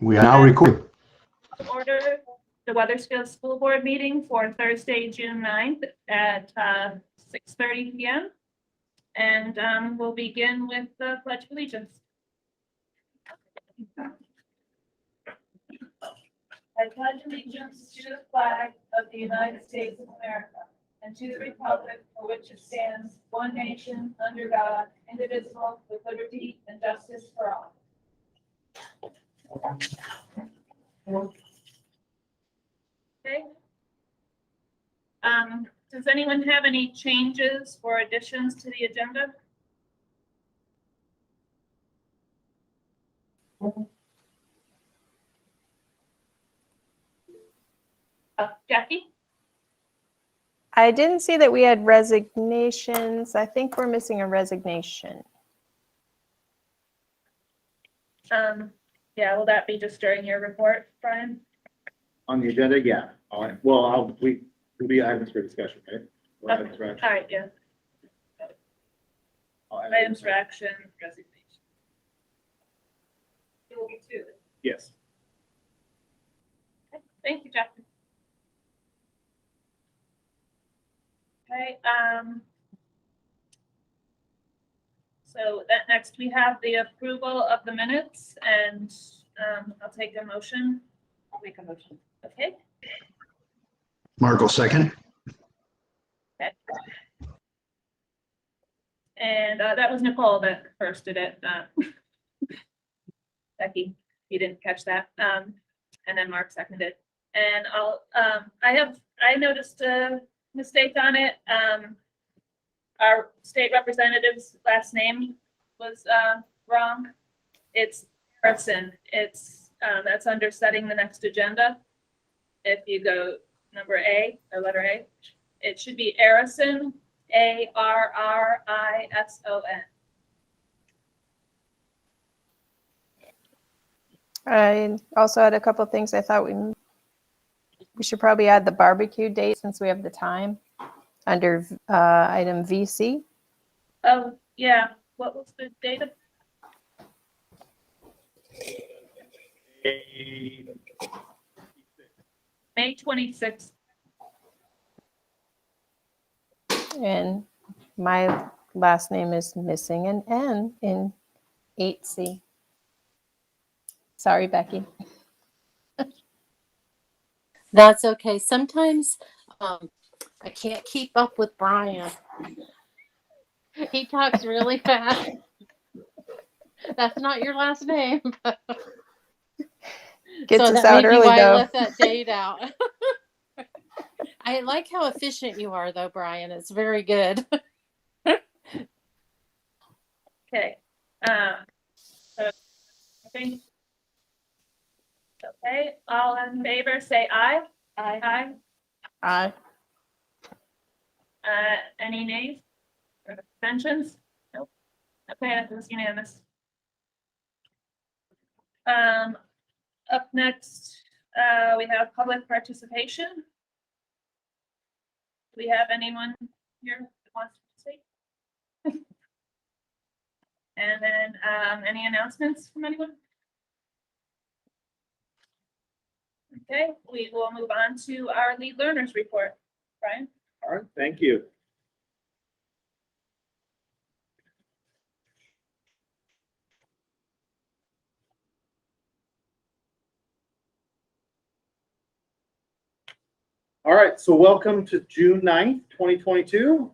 We are now recording. Order the Weathersfield School Board meeting for Thursday, June 9th at 6:30 p.m. And we'll begin with the Pledge of Allegiance. I pledge allegiance to the flag of the United States of America and to the republic for which it stands, one nation, under God, indivisible, with liberty and justice for all. Okay. Does anyone have any changes or additions to the agenda? Jackie? I didn't see that we had resignations. I think we're missing a resignation. Yeah, will that be just during your report, Brian? On the agenda, yeah. All right. Well, we'll be items for discussion, right? Or items for action. All right, yeah. Items for action, resignation. It will be two. Yes. Okay, thank you, Jackie. Okay, so that next we have the approval of the minutes, and I'll take a motion. I'll make a motion. Okay. Mark will second. Okay. And that was Nicole that first did it. Becky, you didn't catch that. And then Mark seconded. And I noticed a mistake on it. Our state representative's last name was wrong. It's Harrison. It's that's under setting the next agenda. If you go number A or letter A, it should be Arison, A-R-R-I-S-O-N. I also had a couple of things I thought we should probably add the barbecue date since we have the time under item VC. Oh, yeah. What was the date of? May 26th. And my last name is missing an N in 8C. Sorry, Becky. That's okay. Sometimes I can't keep up with Brian. He talks really fast. That's not your last name. Gets so us that out may be early, why though. I left that date out. I like how efficient you are, though, Brian. It's very good. Okay. So I think. Okay. All in favor, say aye. Aye. Aye. Any nays or abstentions? Nope. Okay, that was unanimous. Up next, we have public participation. Do we have anyone here that wants to speak? And then any announcements from anyone? Okay, we will move on to our lead learners report. Brian? All right. Thank you. All right. So welcome to June 9th, 2022.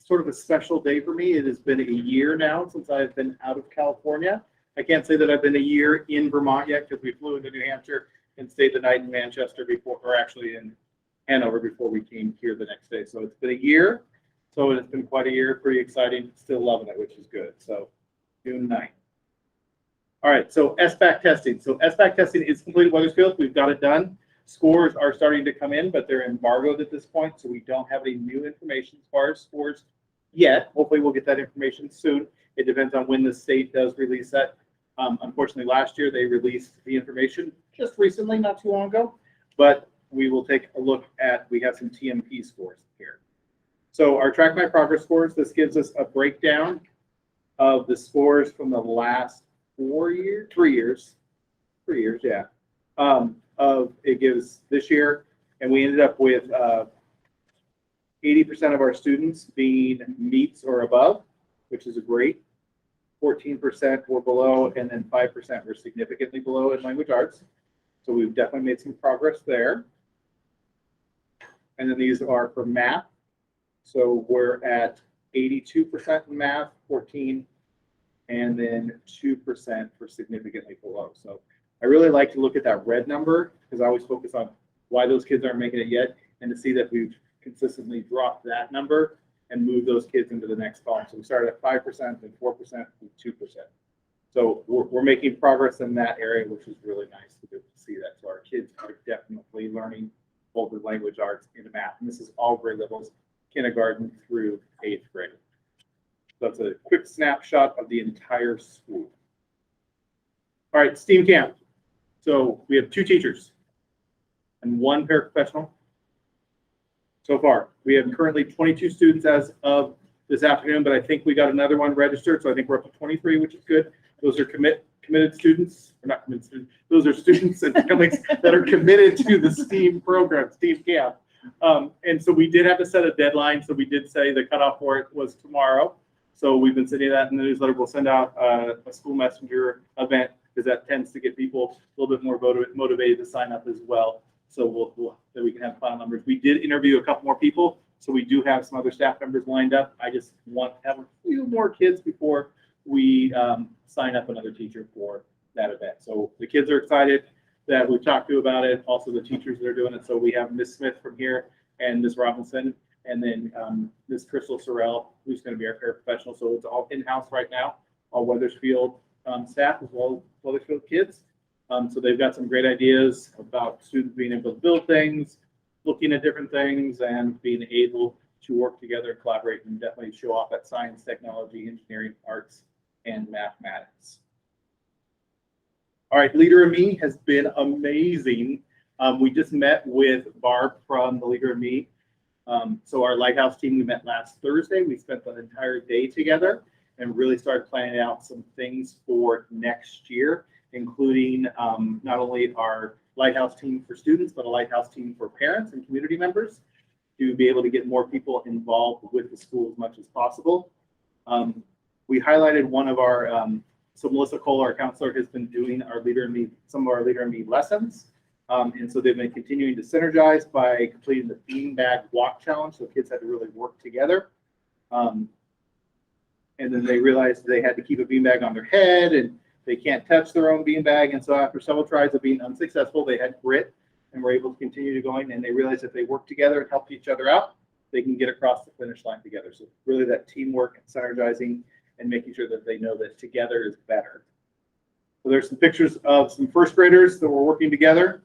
Sort of a special day for me. It has been a year now since I've been out of California. I can't say that I've been a year in Vermont yet because we flew into New Hampshire and stayed the night in Manchester before, or actually in Hanover before we came here the next day. So it's been a year. So it's been quite a year. Pretty exciting. Still loving it, which is good. So June 9th. All right. So SBAC testing. So SBAC testing is complete at Weathersfield. We've got it done. Scores are starting to come in, but they're embargoed at this point. So we don't have any new information as far as scores yet. Hopefully we'll get that information soon. It depends on when the state does release that. Unfortunately, last year they released the information just recently, not too long ago, but we will take a look at, we have some TMP scores here. So our Track My Progress scores, this gives us a breakdown of the scores from the last 3 years 3 years, yeah. It gives this year, and we ended up with 80% of our students being meets or above, which is a great. 14% were below, and then 5% were significantly below in language arts. So we've definitely made some progress there. And then these are for math. So we're at 82% in math, 14, and then 2% for significantly below. So I really like to look at that red number because I always focus on why those kids aren't making it yet, and to see that we've consistently dropped that number and move those kids into the next column. So we started at 5%, then 4%, and 2%. So we're making progress in that area, which is really nice to see that. So our kids are definitely learning both the language arts and math. And this is all grade levels, kindergarten through 8th grade. So that's a quick snapshot of the entire school. All right, STEAM camp. So we have 2 teachers and 1 paraprofessional. So far, we have currently 22 students as of this afternoon, but I think we got another one registered. So I think we're up to 23, which is good. Those are committed students, or not committed students. Those are students and families that are committed to the STEAM program, STEAM camp. And so we did have to set a deadline. So we did say the cutoff for it was tomorrow. So we've been sending that in the newsletter. We'll send out a school messenger event because that tends to get people a little bit more motivated to sign up as well. So that we can have final numbers. We did interview a couple more people. So we do have some other staff members lined up. I just want to have a few more kids before we sign up another teacher for that event. So the kids are excited that we've talked to about it. Also the teachers that are doing it. So we have Miss Smith from here and Miss Robinson, and then Miss Crystal Sorrell, who's going to be our paraprofessional. So it's all in-house right now, all Weathersfield staff as well as Weathersfield kids. So they've got some great ideas about students being able to build things, looking at different things, and being able to work together, collaborate, and definitely show off that science, technology, engineering, arts, and mathematics. All right, Leader in Me has been amazing. We just met with Barb from the Leader in Me. So our Lighthouse team, we met last Thursday. We spent the entire day together and really started planning out some things for next year, including not only our Lighthouse team for students, but a Lighthouse team for parents and community members to be able to get more people involved with the school as much as possible. We highlighted one of our, so Melissa Cole, our counselor, has been doing our Leader in Me, some of our Leader in Me lessons. And so they've been continuing to synergize by completing the beanbag walk challenge. So kids had to really work together. And then they realized they had to keep a beanbag on their head and they can't touch their own beanbag. And so after several tries of being unsuccessful, they had grit and were able to continue going. And they realized if they work together and help each other out, they can get across the finish line together. So really that teamwork and synergizing and making sure that they know that together is better. So there's some pictures of some first graders that were working together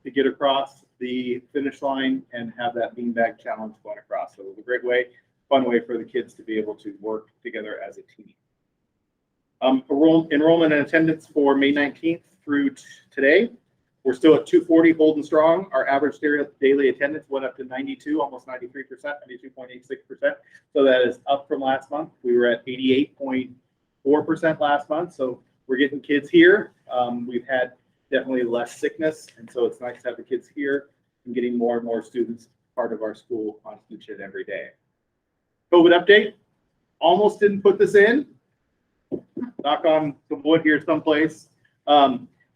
to get across the finish line and have that beanbag challenge going across. So it was a great way, fun way for the kids to be able to work together as a team. Enrollment and attendance for May 19th through today. We're still at 240, holding strong. Our average daily attendance went up to 92, almost 93%, 92.86%. So that is up from last month. We were at 88.4% last month. So we're getting kids here. We've had definitely less sickness. And so it's nice to have the kids here and getting more and more students part of our school on each and every day. COVID update. Almost didn't put this in. Knock on the wood here someplace.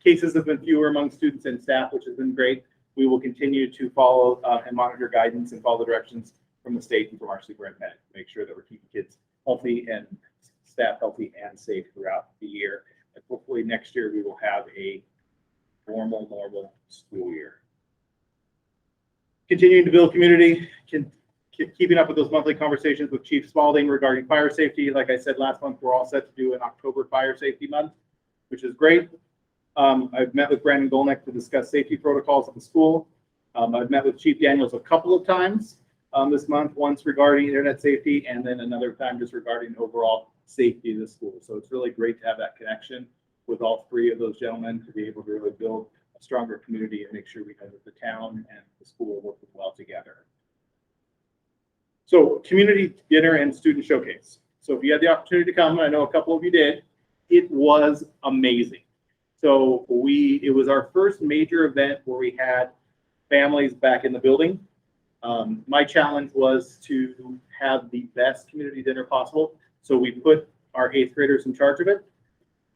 Cases have been fewer among students and staff, which has been great. We will continue to follow and monitor guidance and follow the directions from the state and from our superintendent to make sure that we're keeping kids healthy and staff healthy and safe throughout the year. And hopefully next year we will have a normal school year. Continuing to build community, keeping up with those monthly conversations with Chief Spalding regarding fire safety. Like I said last month, we're all set to do an October Fire Safety Month, which is great. I've met with Brandon Golnick to discuss safety protocols at the school. I've met with Chief Daniels a couple of times this month, once regarding internet safety and then another time just regarding overall safety of the school. So it's really great to have that connection with all three of those gentlemen to be able to really build a stronger community and make sure we know that the town and the school are working well together. So community dinner and student showcase. So if you had the opportunity to come, I know a couple of you did, it was amazing. So it was our first major event where we had families back in the building. My challenge was to have the best community dinner possible. So we put our 8th graders in charge of it.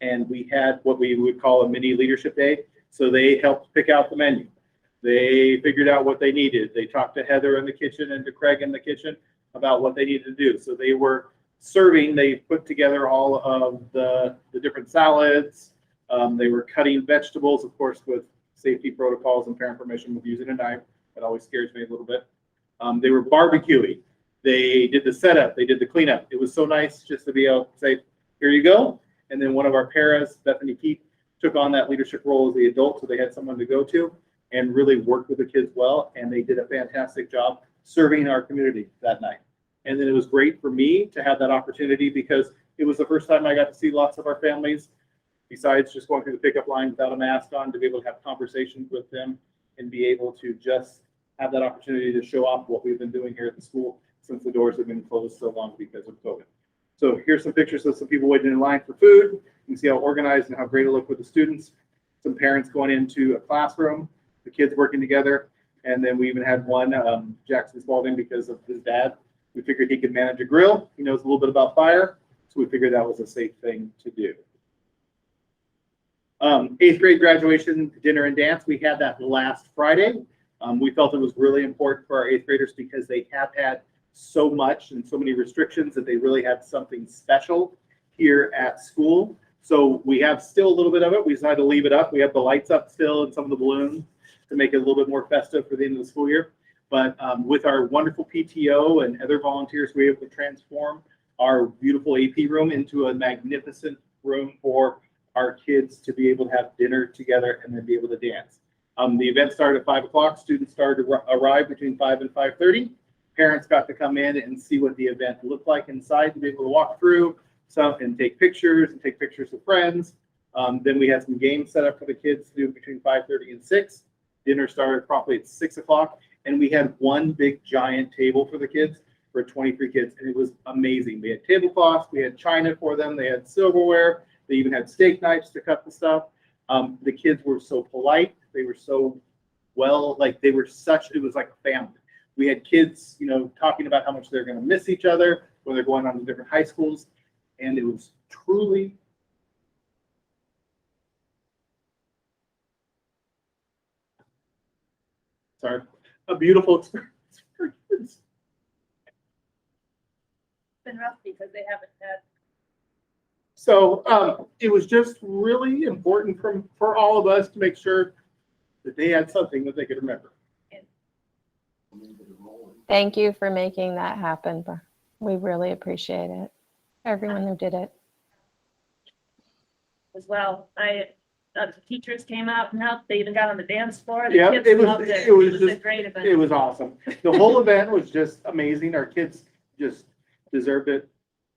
And we had what we would call a mini leadership day. So they helped pick out the menu. They figured out what they needed. They talked to Heather in the kitchen and to Craig in the kitchen about what they needed to do. So they were serving, they put together all of the different salads. They were cutting vegetables, of course, with safety protocols and parent permission with using a knife. That always scares me a little bit. They were barbecuing. They did the setup. They did the cleanup. It was so nice just to be able to say, here you go. And then one of our paras, Bethany Keith, took on that leadership role as the adult, so they had someone to go to and really worked with the kids well. And they did a fantastic job serving our community that night. And then it was great for me to have that opportunity because it was the first time I got to see lots of our families, besides just going through the pickup line without a mask on, to be able to have conversations with them and be able to just have that opportunity to show off what we've been doing here at the school since the doors have been closed so long because of COVID. So here's some pictures of some people waiting in line for food. You can see how organized and how great it looked with the students. Some parents going into a classroom, the kids working together. And then we even had one, Jackson Spalding, because of his dad. We figured he could manage a grill. He knows a little bit about fire. So we figured that was a safe thing to do. 8th grade graduation dinner and dance. We had that last Friday. We felt it was really important for our 8th graders because they have had so much and so many restrictions that they really had something special here at school. So we have still a little bit of it. We decided to leave it up. We have the lights up still and some of the balloons to make it a little bit more festive for the end of the school year. But with our wonderful PTO and other volunteers, we were able to transform our beautiful AP room into a magnificent room for our kids to be able to have dinner together and then be able to dance. The event started at 5 o'clock. Students started to arrive between 5 and 5:30. Parents got to come in and see what the event looked like inside to be able to walk through and take pictures with friends. Then we had some games set up for the kids to do between 5:30 and 6. Dinner started promptly at 6 o'clock. And we had one big giant table for the kids for 23 kids. And it was amazing. We had tablecloths, we had china for them, they had silverware, they even had steak knives to cut the stuff. The kids were so polite. They were so well, like it was like a family. We had kids, talking about how much they're going to miss each other when they're going on to different high schools. And it was truly a beautiful experience for kids. It's been rough because they haven't had. So it was just really important for all of us to make sure that they had something that they could remember. Thank you for making that happen. We really appreciate it. Everyone who did it. As well. The teachers came out and helped. They even got on the dance floor. The Yeah, kids loved it. it was a just great event. it was awesome. The whole event was just amazing. Our kids just deserved it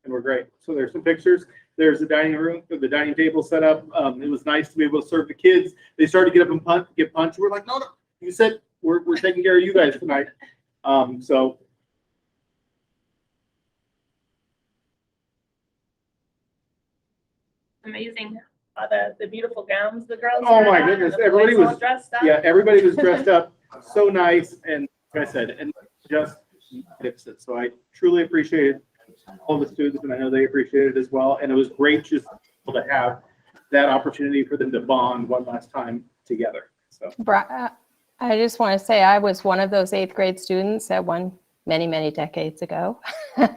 and were great. So there's some pictures. There's the dining room, the dining table set up. It was nice to be able to serve the kids. They started to get up and get punched. We're like, no, you said we're taking care of you guys tonight. So Amazing. The beautiful gowns the girls. Oh had my on, goodness, and the everybody boys all was- dressed up. yeah, everybody was dressed up so nice and like I said, and just magnificent. So I truly appreciated all the students, and I know they appreciated it as well. And it was great just to have that opportunity for them to bond one last time together. So I just want to say I was one of those 8th grade students that won many, many decades ago. It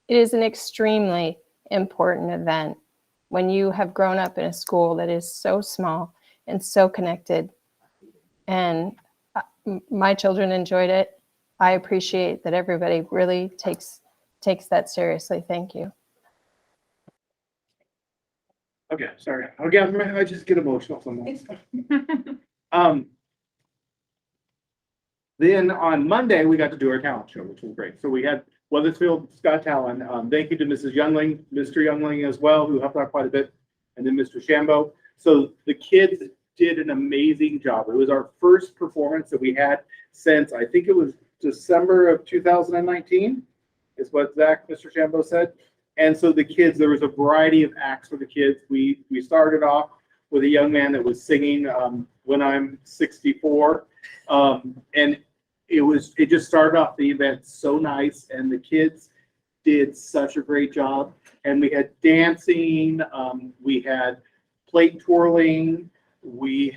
is an extremely important event when you have grown up in a school that is so small and so connected. And my children enjoyed it. I appreciate that everybody really takes that seriously. Thank you. okay, sorry. Again, I just get emotional sometimes. Then on Monday, we got to do our talent show, which was great. So we had Weathersfield Scott Talon. Thank you to Mrs. Youngling, Mr. Youngling as well, who helped out quite a bit, and then Mr. Shambo. So the kids did an amazing job. It was our first performance that we had since, I think it was December of 2019, is what Mr. Shambo said. And so the kids, there was a variety of acts for the kids. We started off with a young man that was singing When I'm 64. And it just started off the event so nice, and the kids did such a great job. And we had dancing, we had plate twirling, we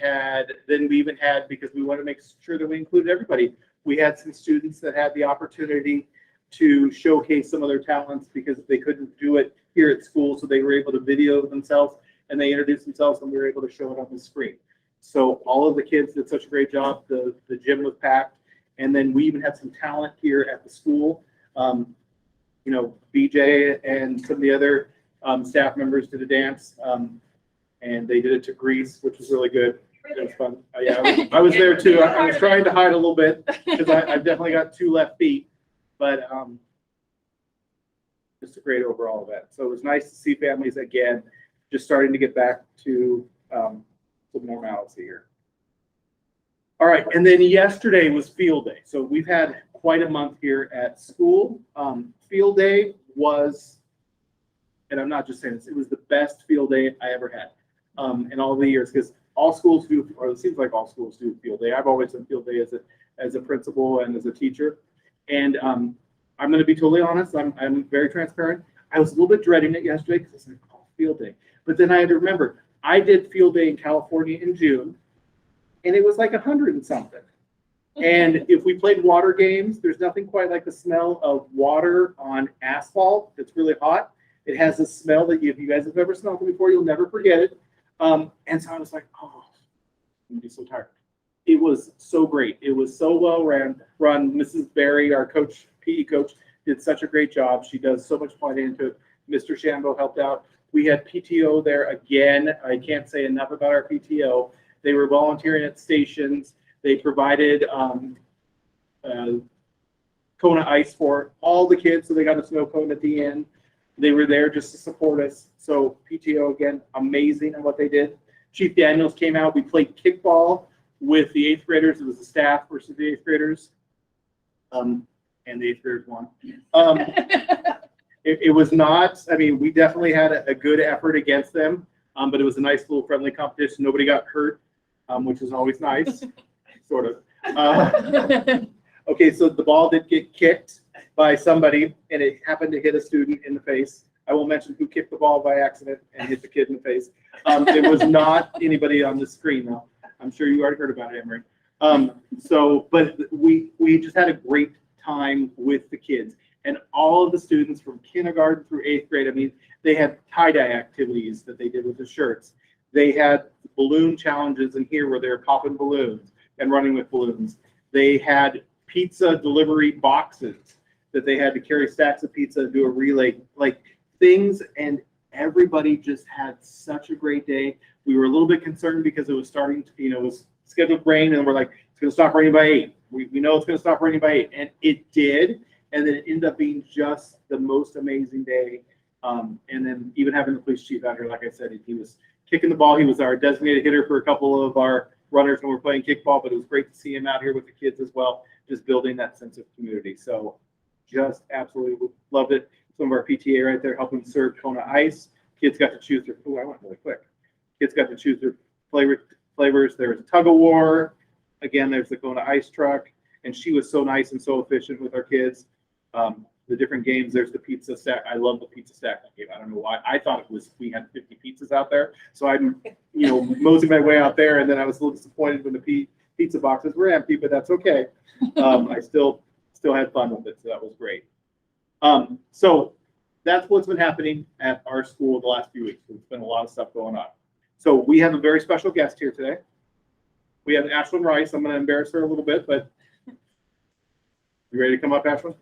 even had, because we wanted to make sure that we included everybody, we had some students that had the opportunity to showcase some of their talents because they couldn't do it here at school, so they were able to video themselves and they introduced themselves and we were able to show it on the screen. So all of the kids did such a great job. The gym was packed, and then we even had some talent here at the school. You know, BJ and some of the other staff members did a dance, and they did it to Grease, which was really good. It was fun. Yeah, I was there too. I was trying to hide a little bit because I've definitely got 2 left feet, but just a great overall event. So it was nice to see families again, just starting to get back to some normalcy here. All right, and then yesterday was field day. So we've had quite a month here at school. Field day was, and I'm not just saying this, it was the best field day I ever had in all the years, because all schools do, or it seems like all schools do field day. I've always done field day as a principal and as a teacher. And I'm going to be totally honest, I'm very transparent. I was a little bit dreading it yesterday because I was like, oh, field day. But then I had to remember, I did field day in California in June, and it was like 100 and something. And if we played water games, there's nothing quite like the smell of water on asphalt that's really hot. It has a smell that if you guys have ever smelled it before, you'll never forget it. And so I was like, oh, I'm gonna be so tired. It was so great. It was so well run. Mrs. Berry, our coach, PE coach, did such a great job. She does so much planning into it. Mr. Shambo helped out. We had PTO there again. I can't say enough about our PTO. They were volunteering at stations. They provided Kona ice for all the kids, so they got a snow cone at the end. They were there just to support us. So PTO, again, amazing on what they did. Chief Daniels came out. We played kickball with the 8th graders. It was the staff versus the 8th graders. And the 8th graders won. It was not, I mean, we definitely had a good effort against them, but it was a nice little friendly competition. Nobody got hurt, which is always nice. Sort of. Okay, so the ball did get kicked by somebody, and it happened to hit a student in the face. I won't mention who kicked the ball by accident and hit the kid in the face. It was not anybody on the screen, though. I'm sure you already heard about it, Emery. But we just had a great time with the kids. And all of the students from kindergarten through 8th grade, I mean, they had tie-dye activities that they did with the shirts. They had balloon challenges in here where they were popping balloons and running with balloons. They had pizza delivery boxes that they had to carry stacks of pizza and do a relay, like things, and everybody just had such a great day. We were a little bit concerned because it was starting to, it was scheduled rain, and we're like, it's going to stop raining by 8. We know it's going to stop raining by 8, and it did. And then it ended up being just the most amazing day. And then even having the police chief out here, like I said, he was kicking the ball. He was our designated hitter for a couple of our runners when we're playing kickball, but it was great to see him out here with the kids as well, just building that sense of community. So just absolutely loved it. Some of our PTA right there helping serve Kona ice. Kids got to choose their, I went really quick. Kids got to choose their flavors. There was a tug of war. Again, there's the Kona ice truck. And she was so nice and so efficient with our kids. The different games, there's the pizza stack. I love the pizza stack game. I don't know why. I thought it was, we had 50 pizzas out there. So I'm, moseying my way out there, and then I was a little disappointed when the pizza boxes were empty, but that's okay. I still had fun with it, so that was great. So that's what's been happening at our school the last few weeks. There's been a lot of stuff going on. So we have a very special guest here today. We have Ashlyn Rice. I'm going to embarrass her a little bit, but you ready to come up, Ashlyn?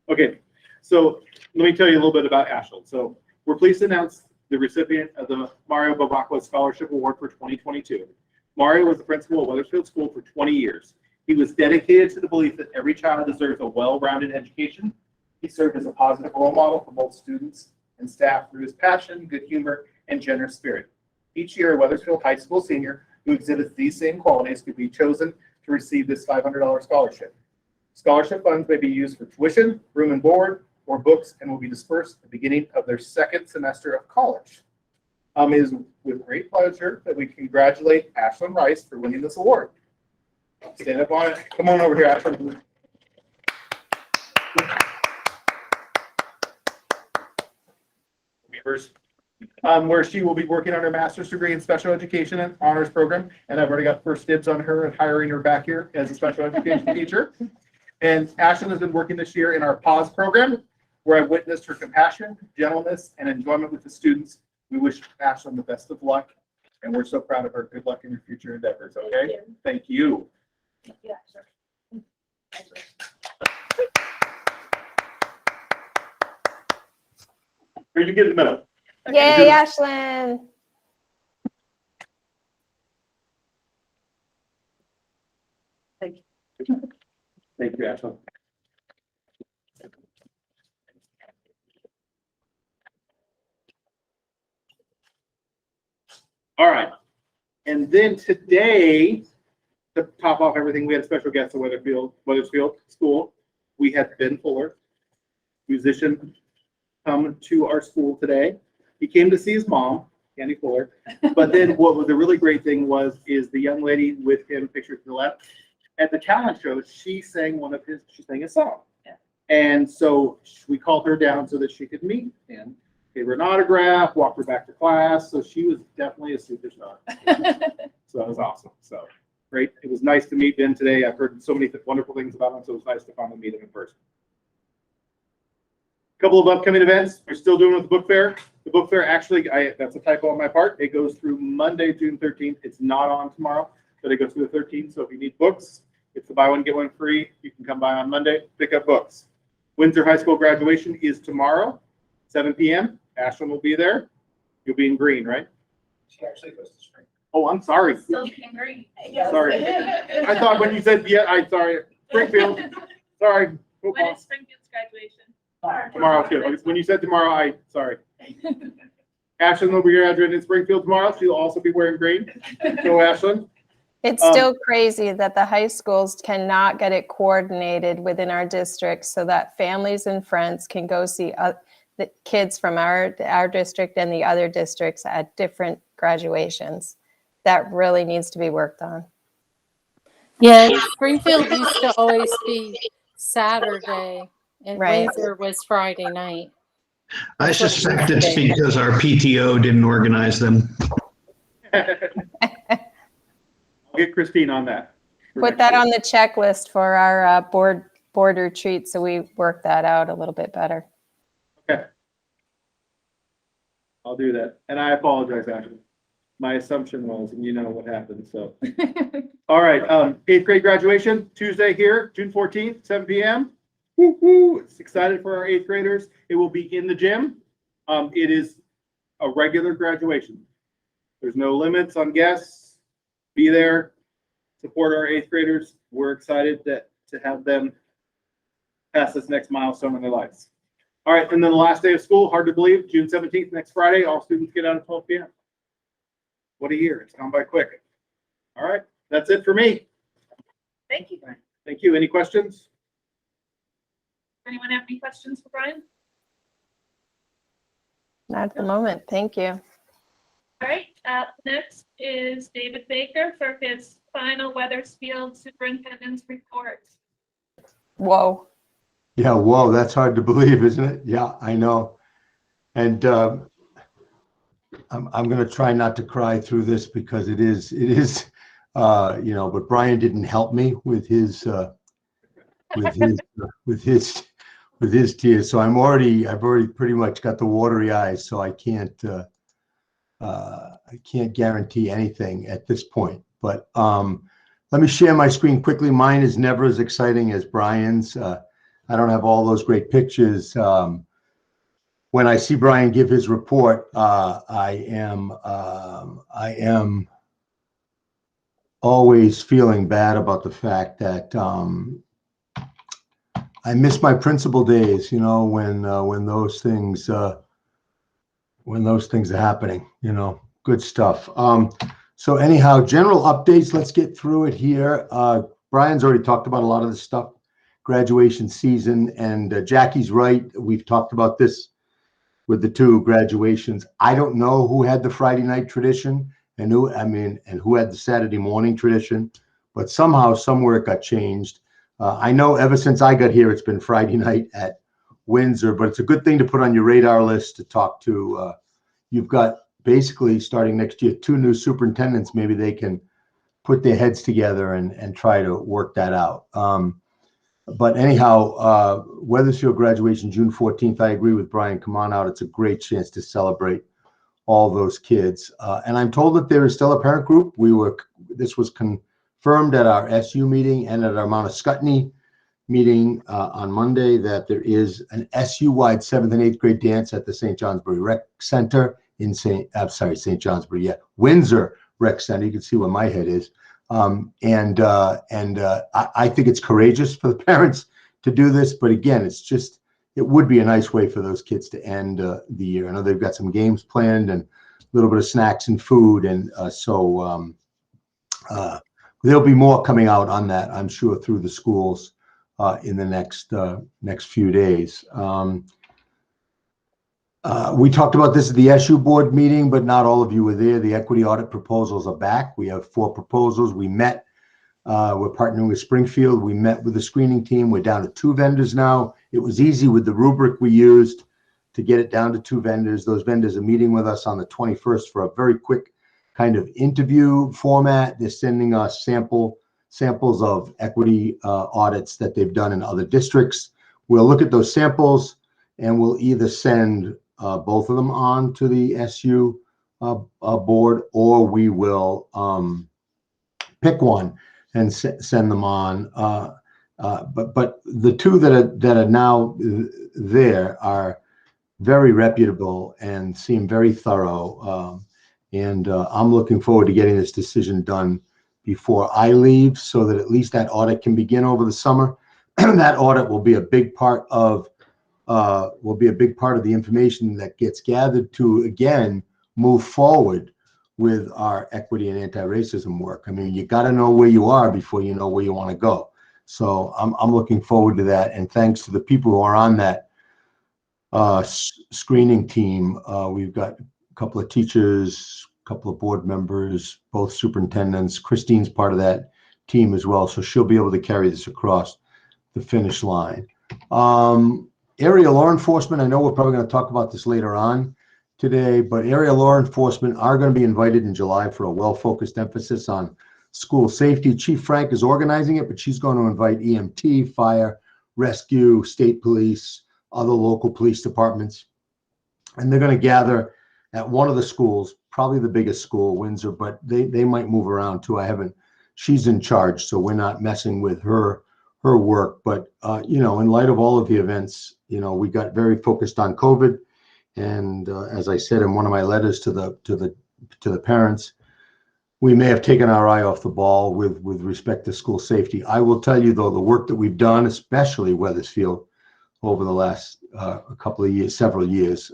Okay, so let me tell you a little bit about Ashlyn. So we're pleased to announce the recipient of the Mario Bavacqua Scholarship Award for 2022. Mario was the principal at Wethersfield School for 20 years. He was dedicated to the belief that every child deserves a well-rounded education. He served as a positive role model for both students and staff through his passion, good humor, and generous spirit. Each year, a Wethersfield High School senior who exhibits these same qualities could be chosen to receive this $500 scholarship. Scholarship funds may be used for tuition, room and board, or books and will be dispersed at the beginning of their second semester of college. It is with great pleasure that we congratulate Ashlyn Rice for winning this award. Stand up on it. Come on over here, Ashlyn. Where she will be working on her master's degree in special education and honors program. And I've already got first dibs on her and hiring her back here as a special education teacher. And Ashlyn has been working this year in our PAUSE program, where I've witnessed her compassion, gentleness, and enjoyment with the students. We wish Ashlyn the best of luck, and we're so proud of her. Good luck in your future endeavors, okay? Thank you. Yeah, sure. Where'd you get in the middle? Yay, Ashlyn. Thank you, Ashlyn. All right. And then today, to top off everything, we had a special guest at Wethersfield School. We had Ben Fuller, musician, come to our school today. He came to see his mom, Candy Fuller. But then what was a really great thing is the young lady with him pictured to the left. At the talent show, she sang a song. Yeah. And so we called her down so that she could meet him, gave her an autograph, walked her back to class. So she was definitely a superstar. So that was awesome. So great. It was nice to meet Ben today. I've heard so many wonderful things about him, so it was nice to finally meet him in person. A couple of upcoming events. We're still doing with the book fair. The book fair actually, that's a typo on my part. It goes through Monday, June 13th. It's not on tomorrow, but it goes through the 13th. So if you need books, it's the buy one, get one free. You can come by on Monday, pick up books. Windsor High School graduation is tomorrow, 7 p.m. Ashlyn will be there. You'll be in green, right? She actually goes to spring. Oh, I'm sorry. Still in green. Sorry. I thought when you said, yeah, I'm sorry. Springfield. Sorry. When is Springfield's graduation? Tomorrow, too. When you said tomorrow, sorry. Ashlyn will be graduating in Springfield tomorrow. She'll also be wearing green. So, Ashlyn. It's still crazy that the high schools cannot get it coordinated within our district so that families and friends can go see the kids from our district and the other districts at different graduations. That really needs to be worked on. Yeah, Springfield used to always be Saturday, and Right. Windsor was Friday night. I suspect it's because our PTO didn't organize them. I'll get Christine on that. Put that on the checklist for our board retreat so we work that out a little bit better. Okay. I'll do that. And I apologize, Ashley. My assumption was, and you know what happened, so. All right, 8th grade graduation, Tuesday here, June 14th, 7 p.m. Woo-hoo. It's excited for our 8th graders. It will be in the gym. It is a regular graduation. There's no limits on guests. Be there, support our 8th graders. We're excited to have them pass this next milestone in their lives. All right, and then the last day of school, hard to believe, June 17th, next Friday, all students get out at 12 p.m. What a year, it's gone by quick. All right, that's it for me. Thank you, Brian. Thank you. Any questions? Anyone have any questions for Brian? Not at the moment. Thank you. All right, next is David Baker for his final Wethersfield Superintendent's report. Whoa. Yeah, whoa, that's hard to believe, isn't it? Yeah, I know. And I'm going to try not to cry through this because it is, but Brian didn't help me with his tears. So I've already pretty much got the watery eyes. So I can't guarantee anything at this point. But let me share my screen quickly. Mine is never as exciting as Brian's. I don't have all those great pictures. When I see Brian give his report, I am always feeling bad about the fact that I miss my principal days. You know, when those things are happening. You know, good stuff. So anyhow, general updates. Let's get through it here. Brian's already talked about a lot of this stuff. graduation season. And Jackie's right. We've talked about this with the two graduations. I don't know who had the Friday night tradition and who had the Saturday morning tradition, but somehow, somewhere it got changed. I know ever since I got here, it's been Friday night at Windsor, but it's a good thing to put on your radar list to talk to. You've got basically starting next year, 2 new superintendents. Maybe they can put their heads together and try to work that out. But anyhow, Wethersfield graduation, June 14th. I agree with Brian. Come on out. It's a great chance to celebrate all those kids. And I'm told that there is still a parent group. This was confirmed at our SU meeting and at our Mount Scottney meeting on Monday, that there is an SU-wide 7th and 8th grade dance at the St. Johnsbury Rec Center in Windsor Rec Center. You can see where my head is. I think it's courageous for the parents to do this, but again, it would be a nice way for those kids to end the year. I know they've got some games planned and a little bit of snacks and food, and so there'll be more coming out on that, I'm sure, through the schools in the next few days. We talked about this at the SU board meeting, but not all of you were there. The equity audit proposals are back. We have 4 proposals. We met, we're partnering with Springfield. We met with the screening team. We're down to 2 vendors now. It was easy with the rubric we used to get it down to 2 vendors. Those vendors are meeting with us on the 21st for a very quick kind of interview format. They're sending us samples of equity audits that they've done in other districts. We'll look at those samples and we'll either send both of them on to the SU board, or we will pick one and send them on. But the 2 that are now there are very reputable and seem very thorough. And I'm looking forward to getting this decision done before I leave, so that at least that audit can begin over the summer. That audit will be a big part of the information that gets gathered to, again, move forward with our equity and anti-racism work. I mean, you got to know where you are before you know where you want to go. So I'm looking forward to that. And thanks to the people who are on that screening team. We've got a couple of teachers, a couple of board members, both superintendents. Christine's part of that team as well, so she'll be able to carry this across the finish line. Area law enforcement, I know we're probably going to talk about this later on today, but area law enforcement are going to be invited in July for a well-focused emphasis on school safety. Chief Frank is organizing it, but she's going to invite EMT, fire, rescue, state police, other local police departments, and they're going to gather at one of the schools, probably the biggest school, Windsor, but they might move around too. She's in charge, so we're not messing with her work. But in light of all of the events, we got very focused on COVID, and as I said in one of my letters to the parents, we may have taken our eye off the ball with respect to school safety. I will tell you, though, the work that we've done, especially Wethersfield, over the last several years,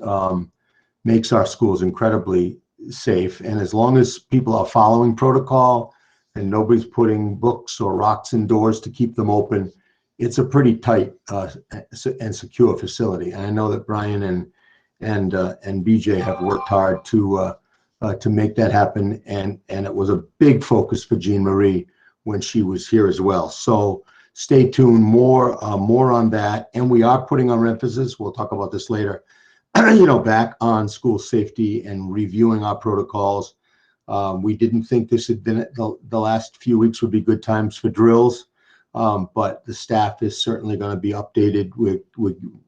makes our schools incredibly safe. And as long as people are following protocol and nobody's putting books or rocks indoors to keep them open, it's a pretty tight and secure facility. And I know that Brian and BJ have worked hard to make that happen. And it was a big focus for Jean Marie when she was here as well. So stay tuned, more on that. And we are putting our emphasis, we'll talk about this later, back on school safety and reviewing our protocols. We didn't think this had been the last few weeks would be good times for drills, but the staff is certainly going to be updated with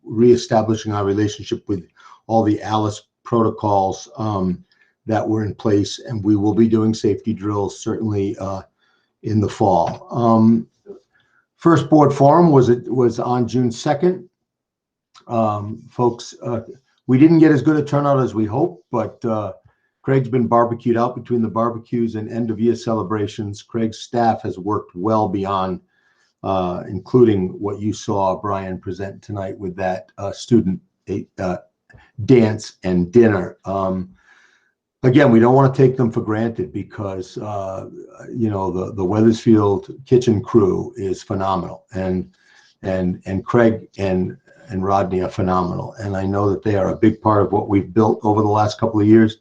reestablishing our relationship with all the ALICE protocols that were in place, and we will be doing safety drills certainly in the fall. First board forum was on June 2nd. Folks, we didn't get as good a turnout as we hoped, but Craig's been barbecued out between the barbecues and end of year celebrations. Craig's staff has worked well beyond, including what you saw Brian present tonight with that student dance and dinner. Again, we don't want to take them for granted because, the Wethersfield kitchen crew is phenomenal. And and Craig and Rodney are phenomenal. And I know that they are a big part of what we've built over the last couple of years.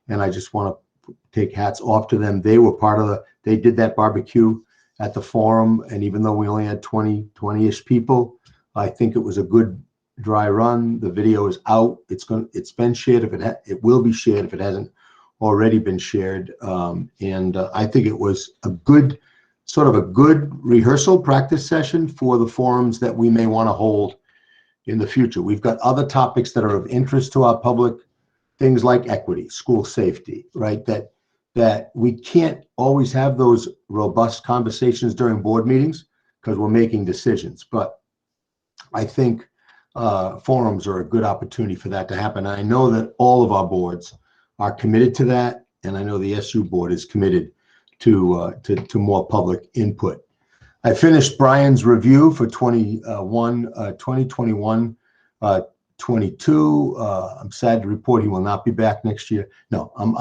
And I just want to take hats off to them. They were part of they did that barbecue at the forum. And even though we only had 20-ish people, I think it was a good dry run. The video is out. It's been shared. It will be shared if it hasn't already been shared. I think it was a good rehearsal practice session for the forums that we may want to hold in the future. We've got other topics that are of interest to our public, things like equity, school safety, right? That we can't always have those robust conversations during board meetings because we're making decisions. But I think forums are a good opportunity for that to happen. I know that all of our boards are committed to that, and I know the SU board is committed to more public input. I finished Brian's review for 2021, 22. I'm sad to report he will not be back next year. No, I'm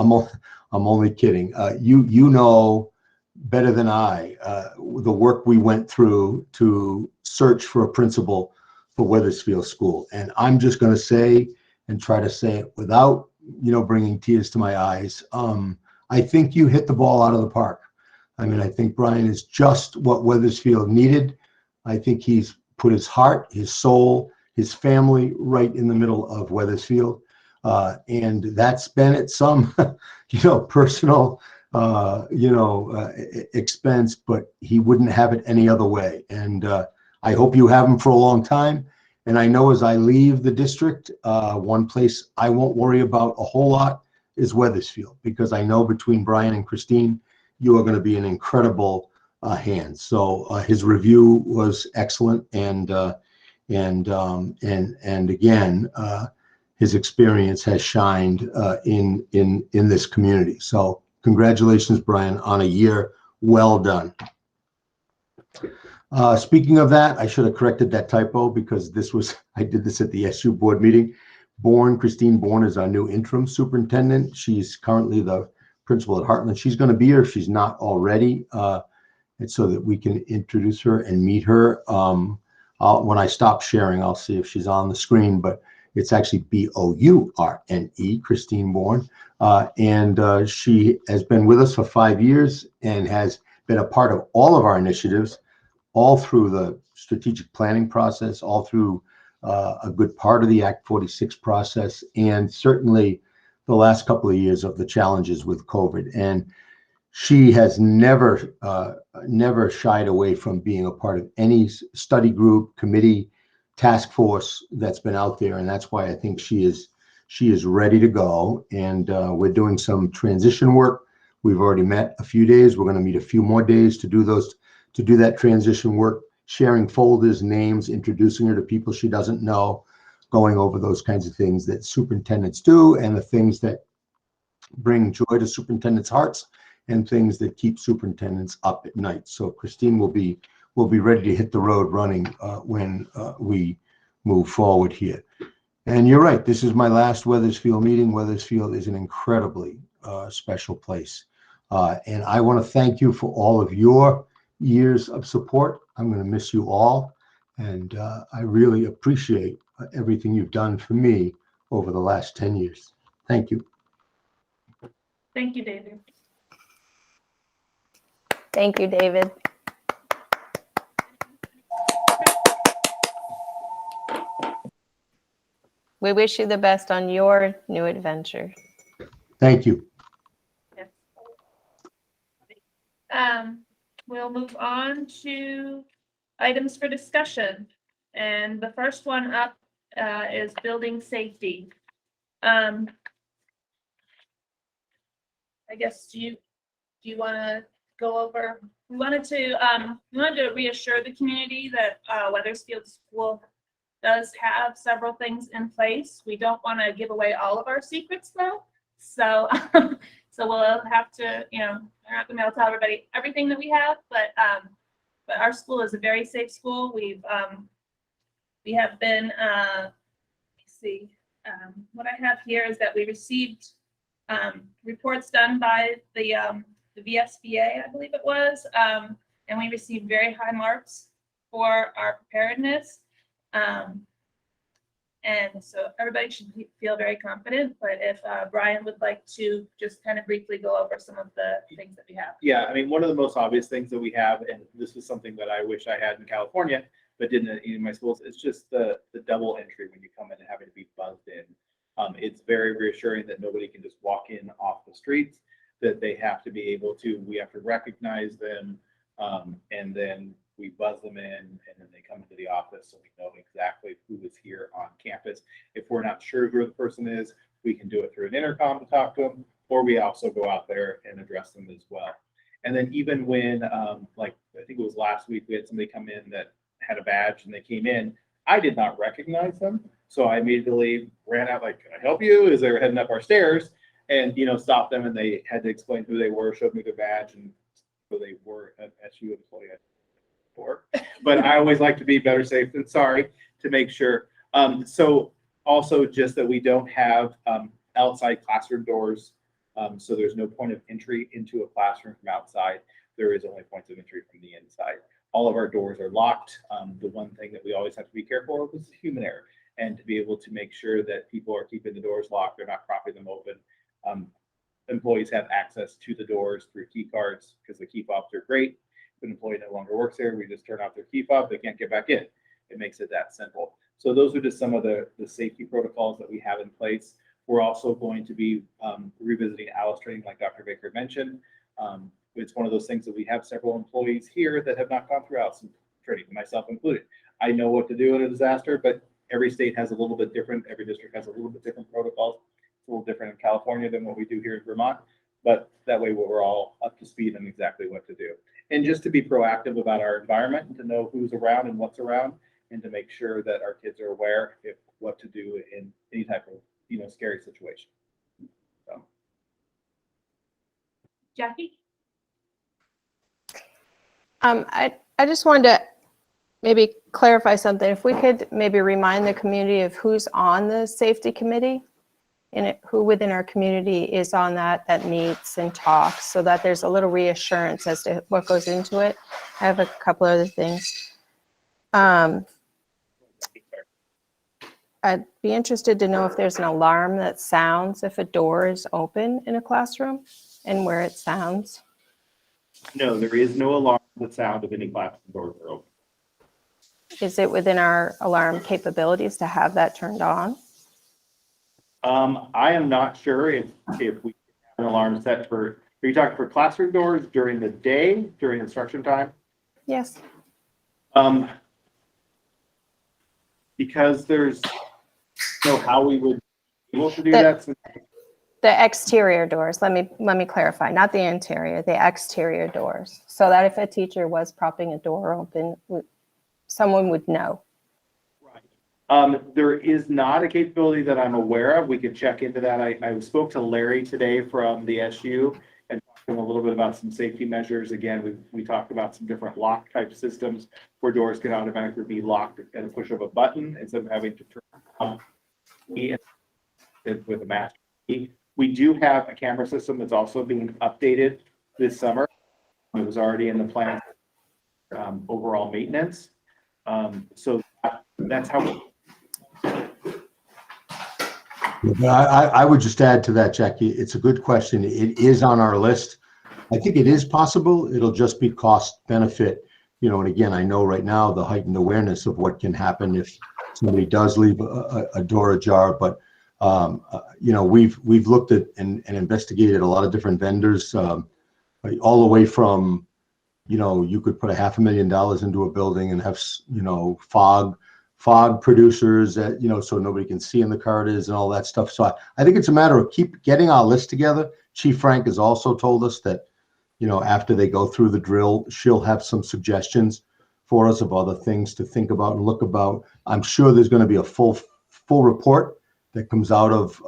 only kidding. You know better than I the work we went through to search for a principal for Wethersfield School, and I'm just going to say and try to say it without bringing tears to my eyes. I think you hit the ball out of the park. I mean, I think Brian is just what Wethersfield needed. I think he's put his heart, his soul, his family right in the middle of Wethersfield. And that's been at some, personal, expense, but he wouldn't have it any other way. And I hope you have him for a long time. And I know as I leave the district, one place I won't worry about a whole lot is Wethersfield, because I know between Brian and Christine, you are going to be an incredible hand. So his review was excellent, and again, his experience has shined in this community. So congratulations, Brian, on a year well done. Speaking of that, I should have corrected that typo because I did this at the SU board meeting. Christine Bourne is our new interim superintendent. She's currently the principal at Heartland. She's going to be here if she's not already, and so that we can introduce her and meet her. When I stop sharing, I'll see if she's on the screen, but it's actually Bourne, Christine Bourne. And she has been with us for 5 years and has been a part of all of our initiatives, all through the strategic planning process, all through a good part of the Act 46 process, and certainly the last couple of years of the challenges with COVID. And she has never shied away from being a part of any study group, committee, task force that's been out there. And that's why I think she is ready to go. And we're doing some transition work. We've already met a few days. We're going to meet a few more days to do that transition work, sharing folders, names, introducing her to people she doesn't know, going over those kinds of things that superintendents do, and the things that bring joy to superintendents' hearts and things that keep superintendents up at night. So Christine will be ready to hit the road running when we move forward here. And you're right, this is my last Wethersfield meeting. Wethersfield is an incredibly special place. And I want to thank you for all of your years of support. I'm going to miss you all. And I really appreciate everything you've done for me over the last 10 years. Thank you. Thank you, David. Thank you, David. We wish you the best on your new adventure. Thank you. We'll move on to items for discussion. And the first one up is building safety. I guess do you want to go over? We wanted to reassure the community that Wethersfield School does have several things in place. We don't want to give away all of our secrets though. So so we'll have to, we're not going to be able to tell everybody everything that we have, but our school is a very safe school. We have been, let me see, what I have here is that we received reports done by the VSBA, I believe it was, and we received very high marks for our preparedness. And so everybody should feel very confident, but if Brian would like to just kind of briefly go over some of the things that we have. Yeah, I mean, one of the most obvious things that we have, and this is something that I wish I had in California, but didn't in any of my schools, it's just the double entry when you come in and having to be buzzed in. It's very reassuring that nobody can just walk in off the streets, that they have to be able to, we have to recognize them, and then we buzz them in, and then they come into the office so we know exactly who is here on campus. If we're not sure who the person is, we can do it through an intercom to talk to them, or we also go out there and address them as well. And then even when, like, I think it was last week, we had somebody come in that had a badge and they came in, I did not recognize them. So I immediately ran out, like, can I help you? As they were heading up our stairs, and, you know, stopped them, and they had to explain who they were, showed me their badge, and who they were, an SU employee for. But I always like to be better safe than sorry to make sure. So also just that we don't have outside classroom doors. So there's no point of entry into a classroom from outside. There is only points of entry from the inside. All of our doors are locked. The one thing that we always have to be careful of is human error, and to be able to make sure that people are keeping the doors locked, they're not propping them open. Employees have access to the doors through key cards, because the key fobs are great. If an employee no longer works there, we just turn off their key fob, they can't get back in. It makes it that simple. So those are just some of the safety protocols that we have in place. We're also going to be revisiting ALICE training, like Dr. Baker mentioned. It's one of those things that we have several employees here that have not gone through ALICE training, myself included. I know what to do in a disaster, but every state has a little bit different, every district has a little bit different protocols. It's a little different in California than what we do here in Vermont, but that way we're all up to speed on exactly what to do. And just to be proactive about our environment, and to know who's around and what's around, and to make sure that our kids are aware of what to do in any type of, you know, scary situation. So. Jackie? I just wanted to maybe clarify something. If we could maybe remind the community of who's on the safety committee, and who within our community is on that meets and talks, so that there's a little reassurance as to what goes into it. I have a couple other things. I'd be interested to know if there's an alarm that sounds if a door is open in a classroom, and where it sounds. No, there is no alarm that sound if any classroom doors are open. Is it within our alarm capabilities to have that turned on? I am not sure if we have an alarm set for, are you talking for classroom doors during the day, during instruction time? Yes. Because there's no how we would be able to do that. The exterior doors, let me clarify, not the interior, the exterior doors, so that if a teacher was propping a door open, someone would know. There is not a capability that I'm aware of. We could check into that. I spoke to Larry today from the SU and talked to him a little bit about some safety measures. Again, we talked about some different lock type systems where doors can automatically be locked at a push of a button instead of having to turn on with a master key. We do have a camera system that's also being updated this summer. It was already in the plan, overall maintenance. So that's how. I would just add to that, Jackie. It's a good question. It is on our list. I think it is possible. It'll just be cost benefit, you know. And again, I know right now the heightened awareness of what can happen if somebody does leave a door ajar. But you know, we've looked at and investigated a lot of different vendors, all the way from, you know, you could put $500,000 into a building and have, you know, fog producers that, you know, so nobody can see in the corridors and all that stuff. So I think it's a matter of keep getting our list together. Chief Frank has also told us that, you know, after they go through the drill, she'll have some suggestions for us of other things to think about and look about. I'm sure there's going to be a full report that comes out of,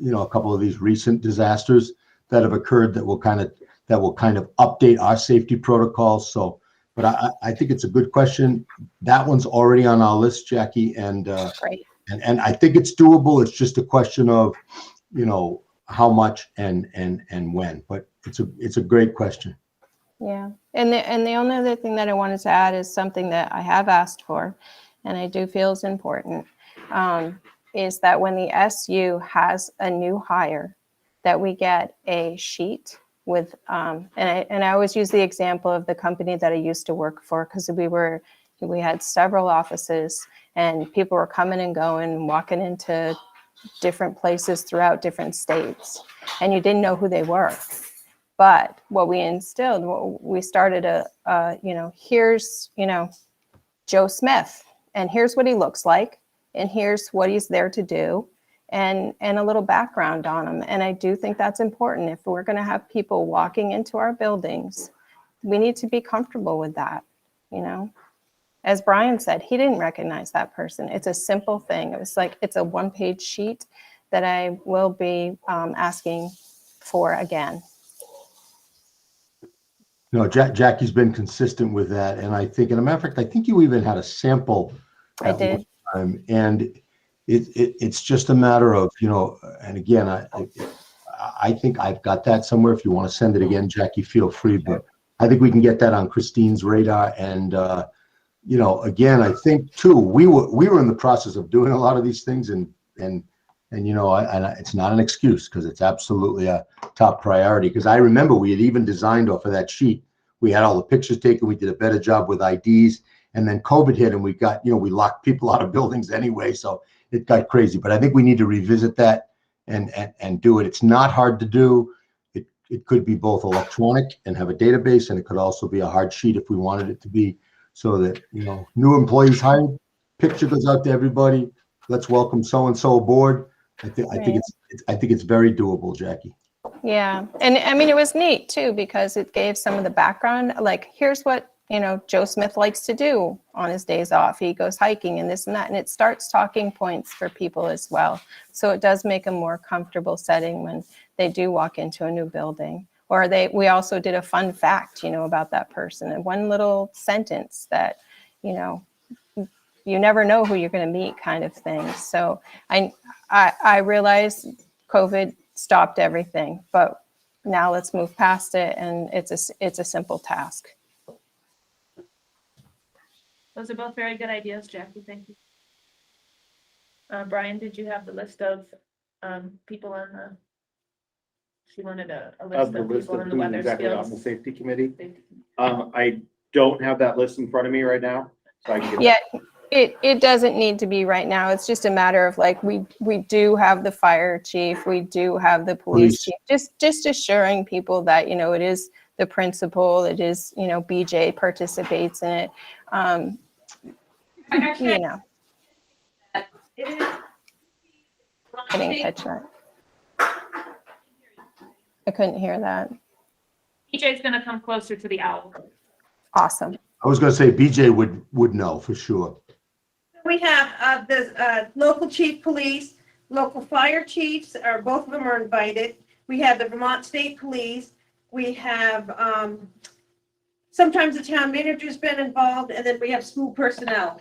you know, a couple of these recent disasters that have occurred that will kind of update our safety protocols. So, but I think it's a good question. That one's already on our list, Jackie, and Great. and I think it's doable. It's just a question of, you know, how much and when. But it's a great question. Yeah, and the only other thing that I wanted to add is something that I have asked for, and I do feel is important, is that when the SU has a new hire, that we get a sheet with, and I always use the example of the company that I used to work for, because we had several offices, and people were coming and going, walking into different places throughout different states, and you didn't know who they were. But what we instilled, we started here's, Joe Smith, and here's what he looks like, and here's what he's there to do, and a little background on him. And I do think that's important. If we're going to have people walking into our buildings, we need to be comfortable with that, As Brian said, he didn't recognize that person. It's a simple thing. It was like, it's a one-page sheet that I will be asking for again. No, Jackie's been consistent with that, and I think, and a matter of fact, I think you even had a sample. I did. One time, and it's just a matter of, and again, I think I've got that somewhere. If you want to send it again, Jackie, feel free. But I think we can get that on Christine's radar. And again, I think too, we were in the process of doing a lot of these things, and it's not an excuse, because it's absolutely a top priority. Because I remember we had even designed off of that sheet. We had all the pictures taken. We did a better job with IDs, and then COVID hit, and we got, we locked people out of buildings anyway, so it got crazy. But I think we need to revisit that and do it. It's not hard to do. It could be both electronic and have a database, and it could also be a hard sheet if we wanted it to be, so that new employees hired, picture goes out to everybody. Let's welcome so and so aboard. I think it's very doable, Jackie. Yeah, and I mean, it was neat too, because it gave some of the background, like, here's what, Joe Smith likes to do on his days off. He goes hiking and this and that, and it starts talking points for people as well. So it does make a more comfortable setting when they do walk into a new building. Or we also did a fun fact, about that person, and one little sentence that, you never know who you're going to meet, kind of thing. So I realize COVID stopped everything, but now let's move past it, and it's a simple task. Those are both very good ideas, Jackie. Thank you. Brian, did you have the list of people on the? She wanted a list of people on the weather exactly skills. on the safety committee. I don't have that list in front of me right now, so I can get that. It doesn't need to be right now. It's just a matter of, like, we do have the fire chief, we do have the police chief, just assuring people that, it is the principal, it is, BJ participates in it. I didn't catch that. I couldn't hear that. BJ's gonna come closer to the owl. Awesome. I was going to say BJ would know for sure. We have the local chief police, local fire chiefs, or both of them are invited. We have the Vermont State Police. We have sometimes the town manager's been involved, and then we have school personnel.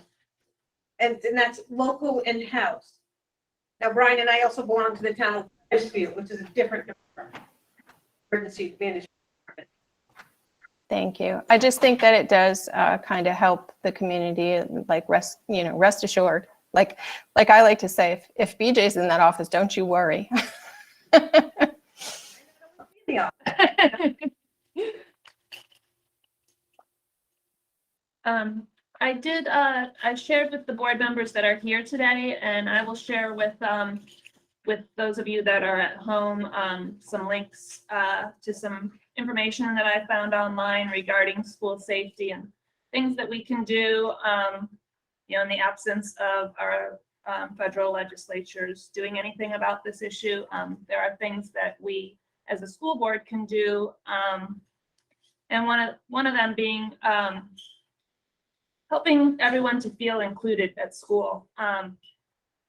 And that's local in-house. Now, Brian and I also belong to the town of Preschool, which is a different department. Emergency management. Thank you. I just think that it does kind of help the community, like, rest assured. Like I like to say, if BJ's in that office, don't you worry. Yeah. I shared with the board members that are here today, and I will share with those of you that are at home some links to some information that I found online regarding school safety and things that we can do, in the absence of our federal legislatures doing anything about this issue. There are things that we as a school board can do, and one of them being helping everyone to feel included at school.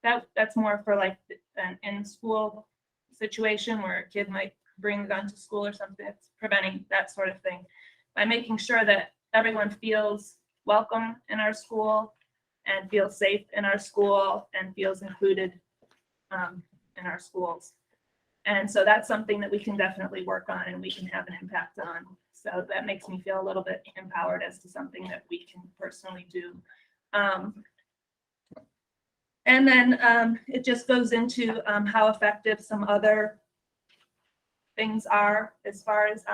That's more for like an in-school situation where a kid might bring a gun to school or something. It's preventing that sort of thing by making sure that everyone feels welcome in our school and feels safe in our school and feels included in our schools. And so that's something that we can definitely work on and we can have an impact on. So that makes me feel a little bit empowered as to something that we can personally do. And then it just goes into how effective some other things are as far as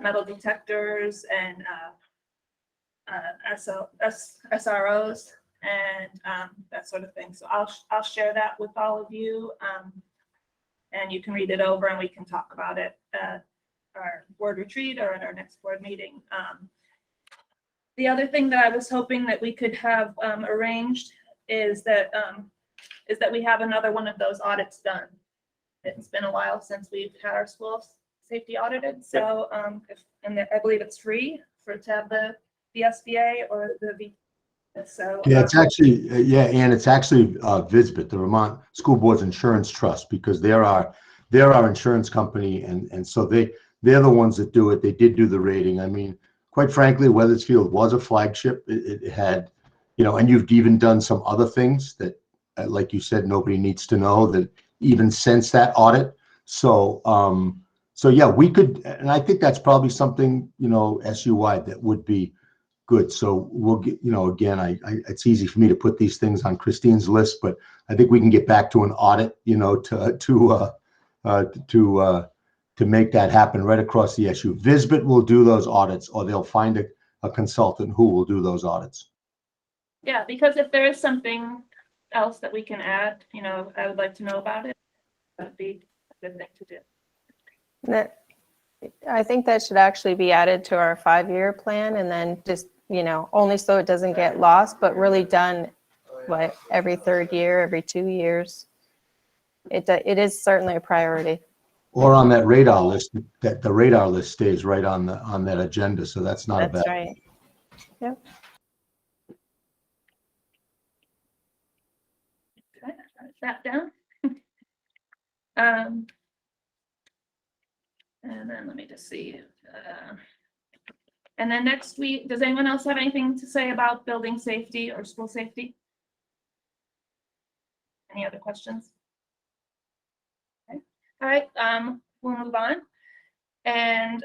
metal detectors and SROs and that sort of thing. So I'll share that with all of you, and you can read it over and we can talk about it at our board retreat or at our next board meeting. The other thing that I was hoping that we could have arranged is that we have another one of those audits done. It's been a while since we've had our school safety audited, so and I believe it's free to have the SBA or the so Yeah, it's actually, and it's actually VSBIT, the Vermont School Boards Insurance Trust, because they're our insurance company, and so they're the ones that do it. They did do the rating. I mean, quite frankly, Weathersfield was a flagship. It had, and you've even done some other things that, like you said, nobody needs to know that even since that audit. So, so yeah, we could, and I think that's probably something, SU-wide that would be good. So we'll get, again, it's easy for me to put these things on Christine's list, but I think we can get back to an audit, to make that happen right across the SU. VSBIT will do those audits, or they'll find a consultant who will do those audits. Yeah, because if there is something else that we can add, I would like to know about it. That'd be a good thing to do. I think that should actually be added to our 5-year plan, and then just, only so it doesn't get lost, but really done every 3rd year, every 2 years. It is certainly a priority. Or on that radar list, that the radar list stays right on that agenda. So that's not a bad. That's right. Yep. Okay, write that down. And then let me just see. And then next week, does anyone else have anything to say about building safety or school safety? Any other questions? Okay. All right, we'll move on. And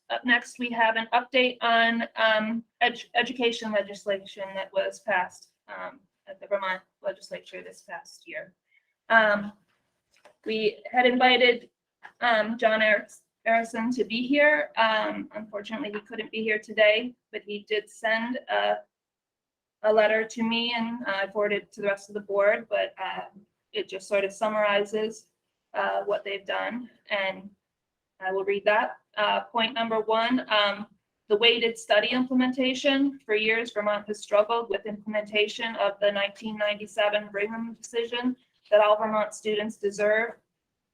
up next, we have an update on education legislation that was passed at the Vermont Legislature this past year. We had invited John Harrison to be here. Unfortunately, he couldn't be here today, but he did send a letter to me, and I forwarded it to the rest of the board, but it just sort of summarizes what they've done, and I will read that. Point number 1, the weighted study implementation. For years, Vermont has struggled with implementation of the 1997 Brigham decision that all Vermont students deserve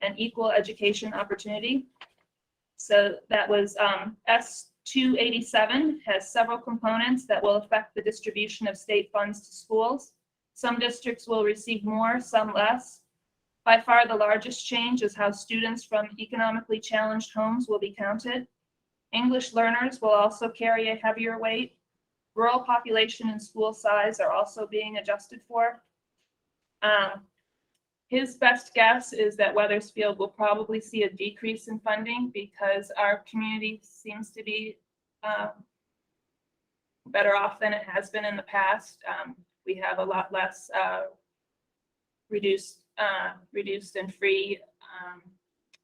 an equal education opportunity. So that was S287, has several components that will affect the distribution of state funds to schools. Some districts will receive more, some less. By far the largest change is how students from economically challenged homes will be counted. English learners will also carry a heavier weight. Rural population and school size are also being adjusted for. His best guess is that Weathersfield will probably see a decrease in funding because our community seems to be better off than it has been in the past. We have a lot less reduced and free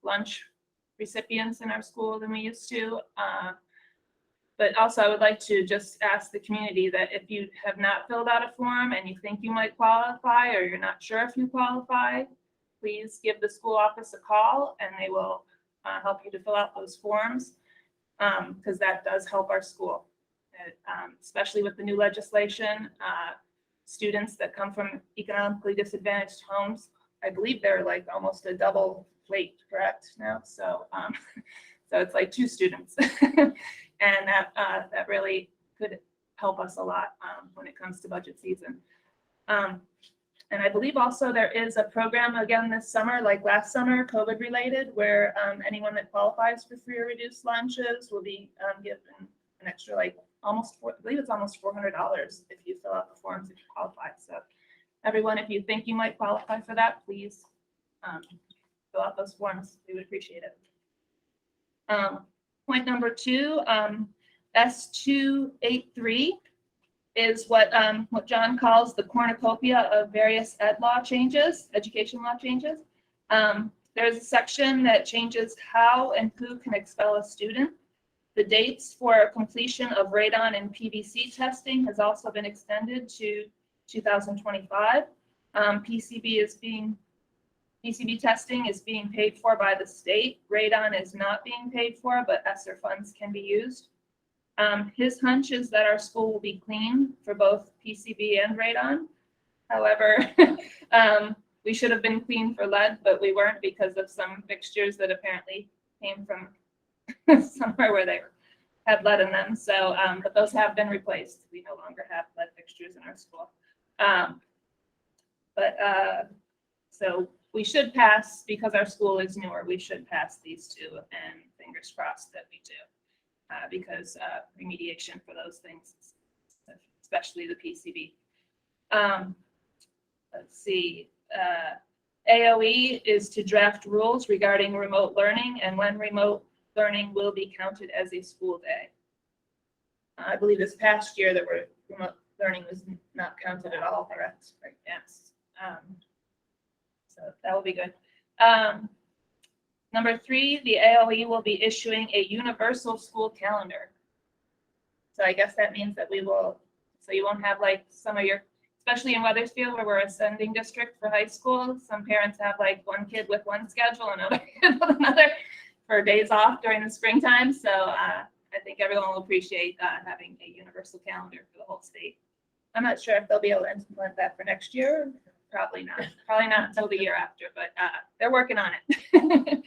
lunch recipients in our school than we used to. But also I would like to just ask the community that if you have not filled out a form and you think you might qualify, or you're not sure if you qualify, please give the school office a call and they will help you to fill out those forms, because that does help our school, especially with the new legislation. Students that come from economically disadvantaged homes, I believe they're like almost a double weight, correct now? So, so it's like 2 students. And that really could help us a lot when it comes to budget season. And I believe also there is a program again this summer, like last summer, COVID related, where anyone that qualifies for free or reduced lunches will be given an extra, like I believe it's almost $400 if you fill out the forms if you qualify. So everyone, if you think you might qualify for that, please fill out those forms. We would appreciate it. point number 2, S283 is what John calls the cornucopia of various education law changes. There's a section that changes how and who can expel a student. The dates for completion of radon and PVC testing has also been extended to 2025. PCB testing is being paid for by the state. Radon is not being paid for, but ESSER funds can be used. His hunch is that our school will be clean for both PCB and radon. However, we should have been clean for lead, but we weren't because of some fixtures that apparently came from somewhere where they had lead in them. So, but those have been replaced. We no longer have lead fixtures in our school. So we should pass, because our school is newer, we should pass these two, and fingers crossed that we do. Because remediation for those things, especially the PCB. Let's see. AOE is to draft rules regarding remote learning and when remote learning will be counted as a school day. I believe this past year remote learning was not counted at all, correct? Right, yes. So that will be good. Number 3, the AOE will be issuing a universal school calendar. So I guess that means that so you won't have like some of your, especially in Wethersfield where we're a sending district for high school, some parents have like one kid with one schedule, another kid with another for days off during the springtime. So I think everyone will appreciate having a universal calendar for the whole state. I'm not sure if they'll be able to implement that for next year. Probably not until the year after, but they're working on it.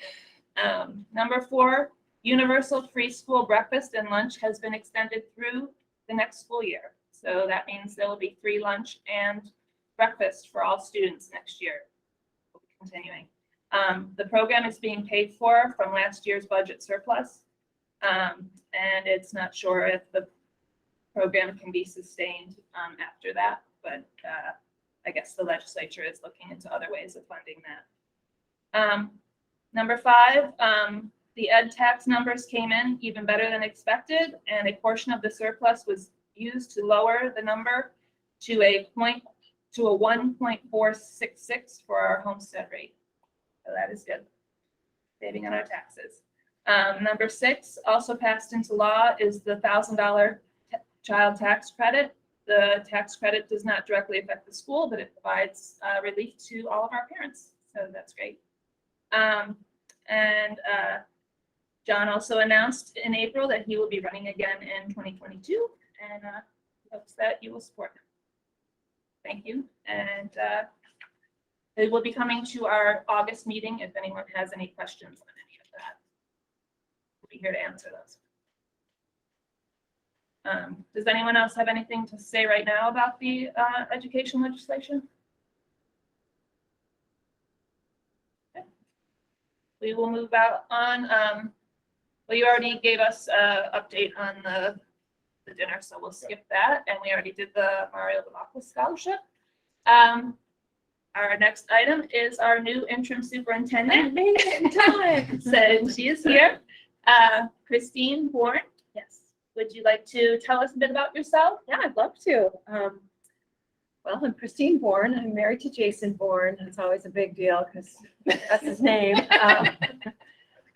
Number 4, universal free school breakfast and lunch has been extended through the next school year. So that means there will be free lunch and breakfast for all students next year. We'll be continuing. The program is being paid for from last year's budget surplus, and it's not sure if the program can be sustained after that, but I guess the legislature is looking into other ways of funding that. Number 5, the ed tax numbers came in even better than expected, and a portion of the surplus was used to lower the number to a 1.466 for our homestead rate. So that is good, saving on our taxes. Number 6, also passed into law, is the $1,000 child tax credit. The tax credit does not directly affect the school, but it provides relief to all of our parents. So that's great. John also announced in April that he will be running again in 2022, and hopes that you will support him. Thank you. And it will be coming to our August meeting if anyone has any questions on any of that. We'll be here to answer those. Does anyone else have anything to say right now about the education legislation? Okay. We will move out on. Well, you already gave us an update on the dinner, so we'll skip that. And we already did the Mario Lavacqua Scholarship. Our next item is our new interim superintendent. So she is here. Christine Bourne. Yes. Would you like to tell us a bit about yourself? Yeah, I'd love to. Well, I'm Christine Bourne. I'm married to Jason Bourne. It's always a big deal because that's his name.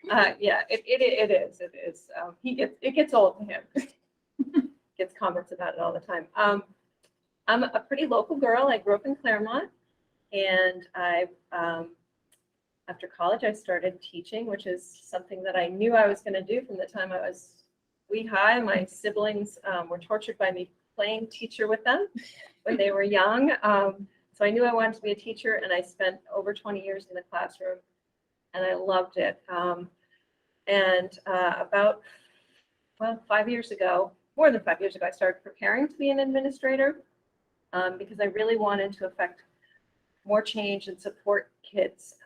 Yeah, it is. It gets old to him. Gets comments about it all the time. I'm a pretty local girl. I grew up in Claremont, and after college I started teaching, which is something that I knew I was going to do from the time I was wee high. My siblings were tortured by me playing teacher with them when they were young. So I knew I wanted to be a teacher, and I spent over 20 years in the classroom, and I loved it. About 5 years ago, more than 5 years ago, I started preparing to be an administrator because I really wanted to affect more change and support kids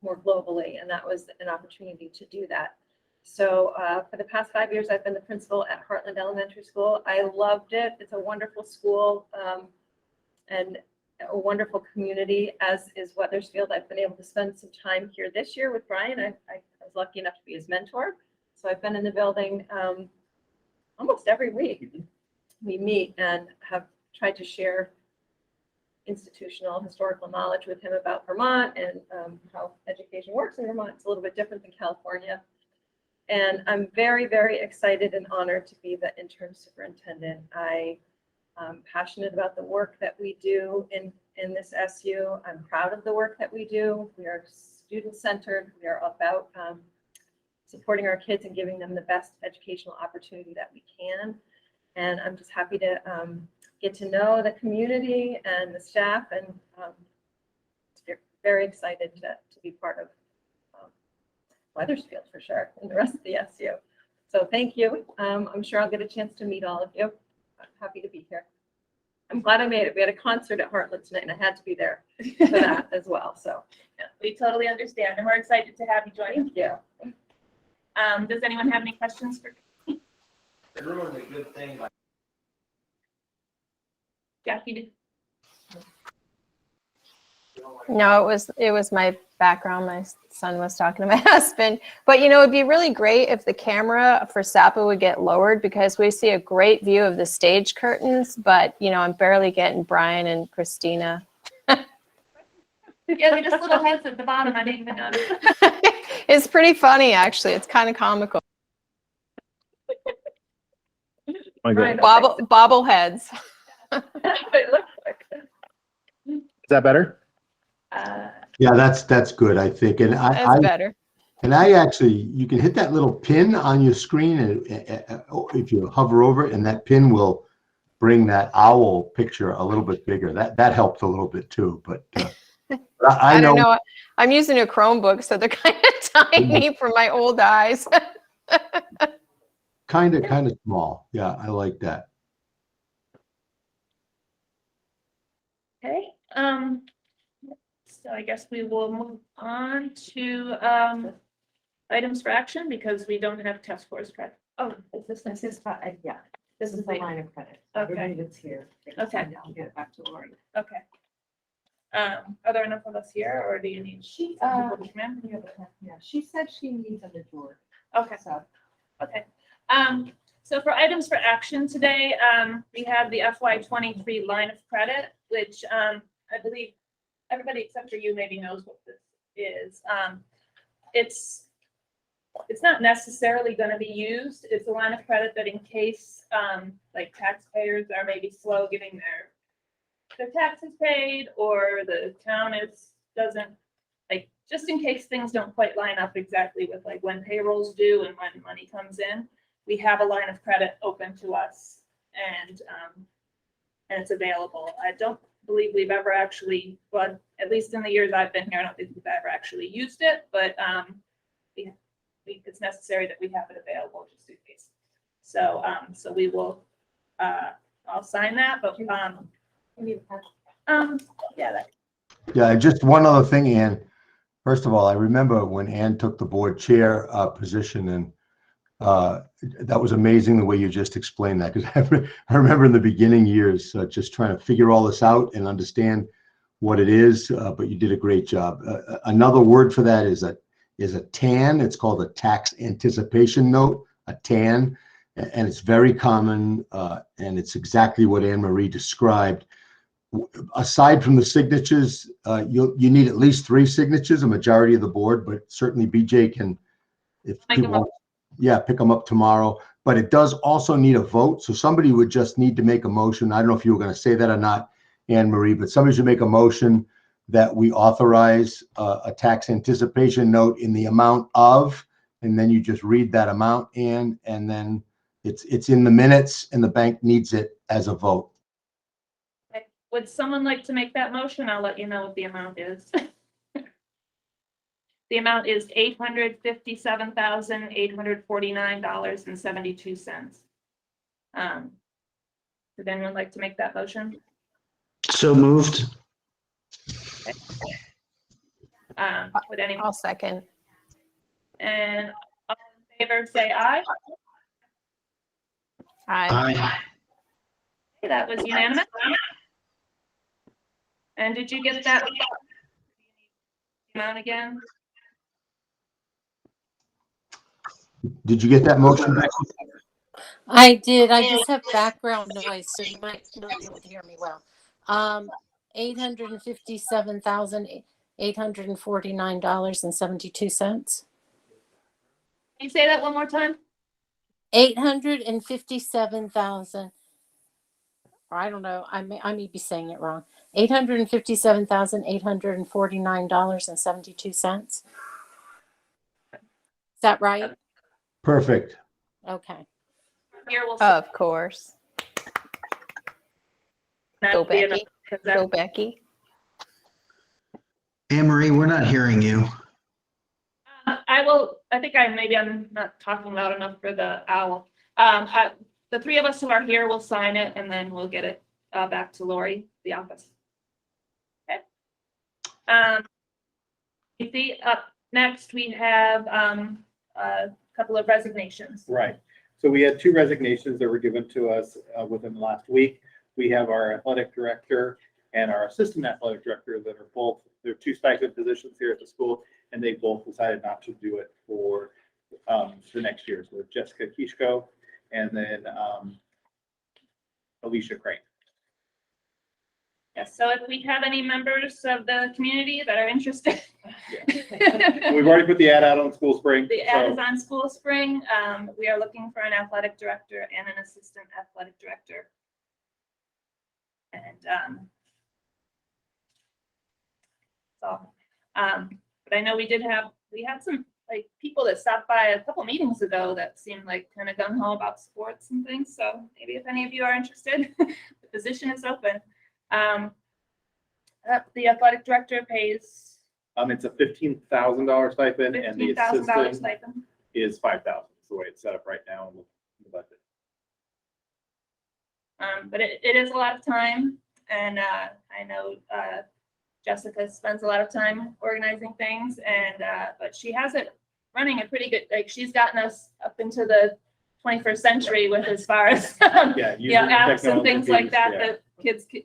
more globally, and that was an opportunity to do that. So for the past 5 years, I've been the principal at Heartland Elementary School. I loved it. It's a wonderful school and a wonderful community, as is Wethersfield. I've been able to spend some time here this year with Brian. I was lucky enough to be his mentor. So I've been in the building almost every week. We meet and have tried to share institutional historical knowledge with him about Vermont and how education works in Vermont. It's a little bit different than California. And I'm very, very excited and honored to be the interim superintendent. I'm passionate about the work that we do in this SU. I'm proud of the work that we do. We are student-centered. We are about supporting our kids and giving them the best educational opportunity that we can. And I'm just happy to get to know the community and the staff, and very excited to be part of Weathersfield for sure, and the rest of the SU. So thank you. I'm sure I'll get a chance to meet all of you. I'm happy to be here. I'm glad I made it. We had a concert at Heartland tonight, and I had to be there for that as well. So Yeah, we totally understand, and we're excited to have you join. thank you. Does anyone have any questions for Everyone's a good thing. Jackie? No, it was my background. My son was talking to my husband. But you know, it'd be really great if the camera for SAPA would get lowered, because we see a great view of the stage curtains, but you know, I'm barely getting Brian and Christina. Yeah, they just little heads at the bottom. I didn't even notice. It's pretty funny, actually. It's kind of comical. Brian, Bobbleheads. It looks like it. Is that better? Yeah, that's good, I think. And That's better. I actually, you can hit that little pin on your screen, and if you hover over it, and that pin will bring that owl picture a little bit bigger. That helps a little bit too. But I don't know. know. I'm using a Chromebook, so they're kind of tiny for my old eyes. Kind of small. Yeah, I like that. Okay, so I guess we will move on to items for action, because we don't have task force credit. Oh, is this? This is, yeah, this is the Wait. line of credit. Okay. Everybody that's here. Okay. I'll get it back to Lori. Okay. Are there enough of us here, or do you need? She, Ma'am? yeah, she said she needs a majority. Okay. So Okay, so for items for action today, we have the FY23 line of credit, which, I believe everybody except for you maybe knows what this is. It's not necessarily gonna be used. It's a line of credit that in case, like taxpayers are maybe slow getting their taxes paid, or the town doesn't, like, just in case things don't quite line up exactly with like when payrolls due and when money comes in, we have a line of credit open to us, and it's available. I don't believe we've ever actually, but at least in the years I've been here, I don't think we've ever actually used it, but it's necessary that we have it available just in case. So we will, I'll sign that, but yeah. Yeah, just one other thing, Ann. First of all, I remember when Ann took the board chair position, and that was amazing the way you just explained that, because I remember in the beginning years just trying to figure all this out and understand what it is, but you did a great job. Another word for that is a TAN. It's called a tax anticipation note, a TAN, and it's very common, and it's exactly what Anne Marie described. Aside from the signatures, you need at least 3 signatures, a majority of the board, but certainly BJ can, if people want, yeah, pick them up tomorrow. But it does also need a vote, so somebody would just need to make a motion. I don't know if you were going to say that or not, Anne Marie, but somebody should make a motion that we authorize a tax anticipation note in the amount of, and then you just read that amount, Anne, and then it's in the minutes, and the bank needs it as a vote. Would someone like to make that motion? I'll let you know what the amount is. The amount is $857,849.72. Would anyone like to make that motion? So moved. Would anyone? I'll second. And all in favor, say aye. Aye. Aye. Okay, that was unanimous. And did you get that amount again? Did you get that motion, Becky? I did. I just have background noise, so you might not be able to hear me well. $857,849.72. Can you say that one more time? 857,000, or I don't know, I may be saying it wrong. $857,849.72. Is that right? Perfect. Okay. Here we'll. Of course. Go not be enough, Becky. 'cause that- Go Becky. Anne Marie, we're not hearing you. I think I'm not talking loud enough for the owl. The three of us who are here will sign it and then we'll get it back to Lori, the office. Okay. You see, up next, we have a couple of resignations. Right. So we had 2 resignations that were given to us within the last week. We have our athletic director and our assistant athletic director that are both, they're 2 stipend positions here at the school, and they both decided not to do it for the next year. So Jessica Kishko and then Alicia Crane. Yes, so if we have any members of the community that are interested. We've already put the ad out on School Spring. The ad is on School Spring. We are looking for an athletic director and an assistant athletic director. And but I know we had some like people that stopped by a couple meetings ago that seemed like kind of gung ho about sports and things. So maybe if any of you are interested, the position is open. The athletic director pays It's a $15,000 stipend and the $15,000 assistant stipend. is $5,000. That's the way it's set up right now in the budget. But it is a lot of time, and I know Jessica spends a lot of time organizing things, and but she has it running a pretty good. Like she's gotten us up into the 21st century with as far as apps and things like that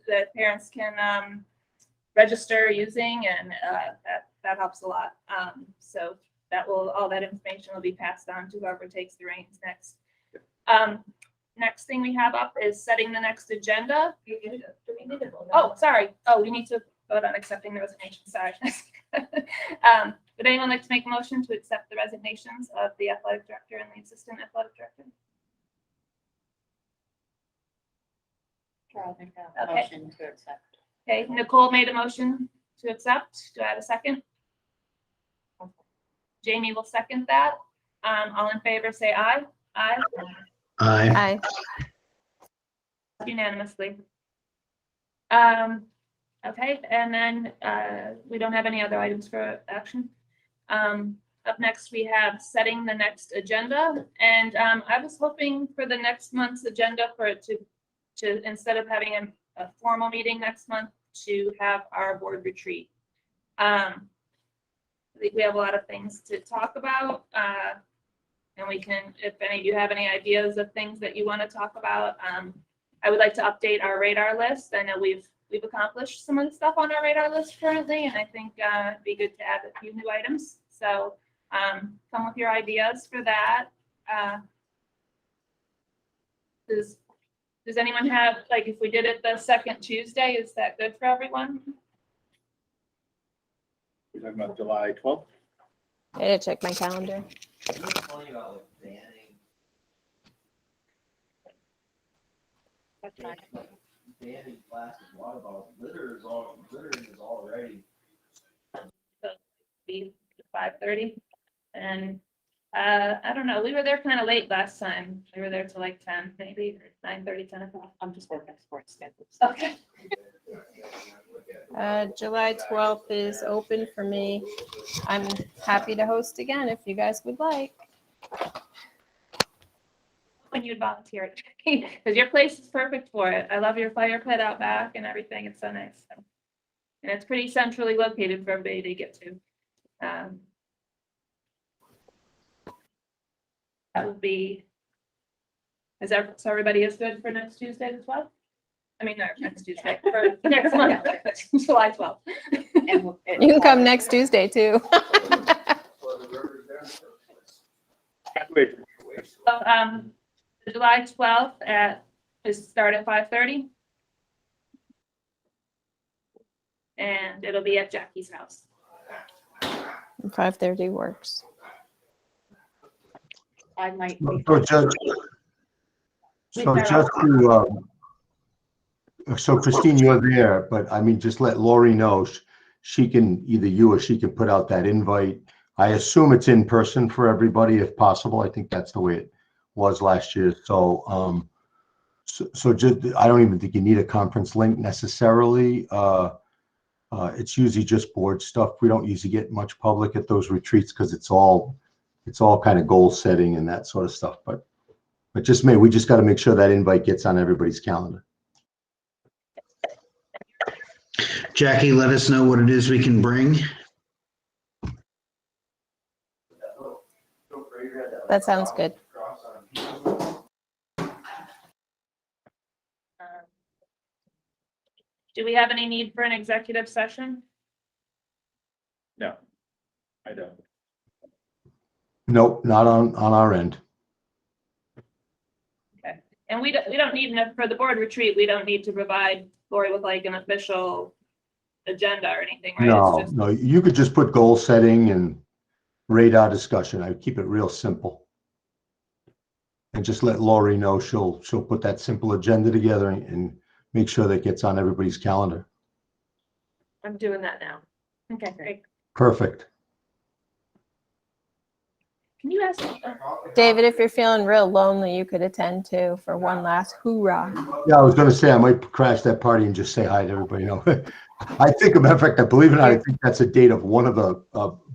that parents can register using, and that helps a lot. So all that information will be passed on to whoever takes the reins next. Next thing we have up is setting the next agenda. Oh, sorry. Oh, we need to vote on accepting the resignation. Sorry. Would anyone like to make a motion to accept the resignations of the athletic director and the assistant athletic director? I'll make a Okay. motion to accept. Okay, Nicole made a motion to accept. Do I have a second? Jamie will second that. All in favor, say aye. Aye. Aye. Aye. Unanimously. Okay, and then we don't have any other items for action. Up next, we have setting the next agenda, and I was hoping for the next month's agenda for it to instead of having a formal meeting next month, to have our board retreat. I think we have a lot of things to talk about, and we can, if any of you have any ideas of things that you want to talk about, I would like to update our radar list. I know we've accomplished some of the stuff on our radar list currently, and I think it'd be good to add a few new items. So come with your ideas for that. Does anyone have, like, if we did it the second Tuesday, is that good for everyone? We're talking about July 12th. I gotta check my calendar. What's funny about like banning plastic water bottles, litter is already. Be 5:30, and I don't know. We were there kind of late last time. We were there till like 10, maybe, or 9:30, 10 o'clock. I'm just working sports schedules. Okay. July 12th is open for me. I'm happy to host again if you guys would like. When you'd volunteer, because your place is perfect for it. I love your fire pit out back and everything. It's so nice. So, and it's pretty centrally located for everybody to get to. That would be. So everybody is good for next Tuesday as well? I mean, no, next Tuesday, for next month, July 12th. You can come next Tuesday too. Graduation. So, July 12th is start at 5:30. And it'll be at Jackie's house. 5:30 works. I might be. So just to, so Christine, you're there, but I mean, just let Lori know. She can, either you or she can put out that invite. I assume it's in person for everybody if possible. I think that's the way it was last year. So, so just, I don't even think you need a conference link necessarily. It's usually just board stuff. We don't usually get much public at those retreats because it's all kind of goal setting and that sort of stuff. But just we just got to make sure that invite gets on everybody's calendar. Jackie, let us know what it is we can bring. That sounds good. Do we have any need for an executive session? No, I don't. Nope, not on our end. Okay. And we don't need enough for the board retreat. We don't need to provide Lori with like an official agenda or anything, right? No, It's just, no, you could just put goal setting and radar discussion. I would keep it real simple. And just let Lori know she'll put that simple agenda together and make sure that gets on everybody's calendar. I'm doing that now. okay, great. Perfect. Can you ask? David, if you're feeling real lonely, you could attend too for one last hoorah. Yeah, I was going to say I might crash that party and just say hi to everybody. I think, a matter of fact, I believe it or not, I think that's a date of one of the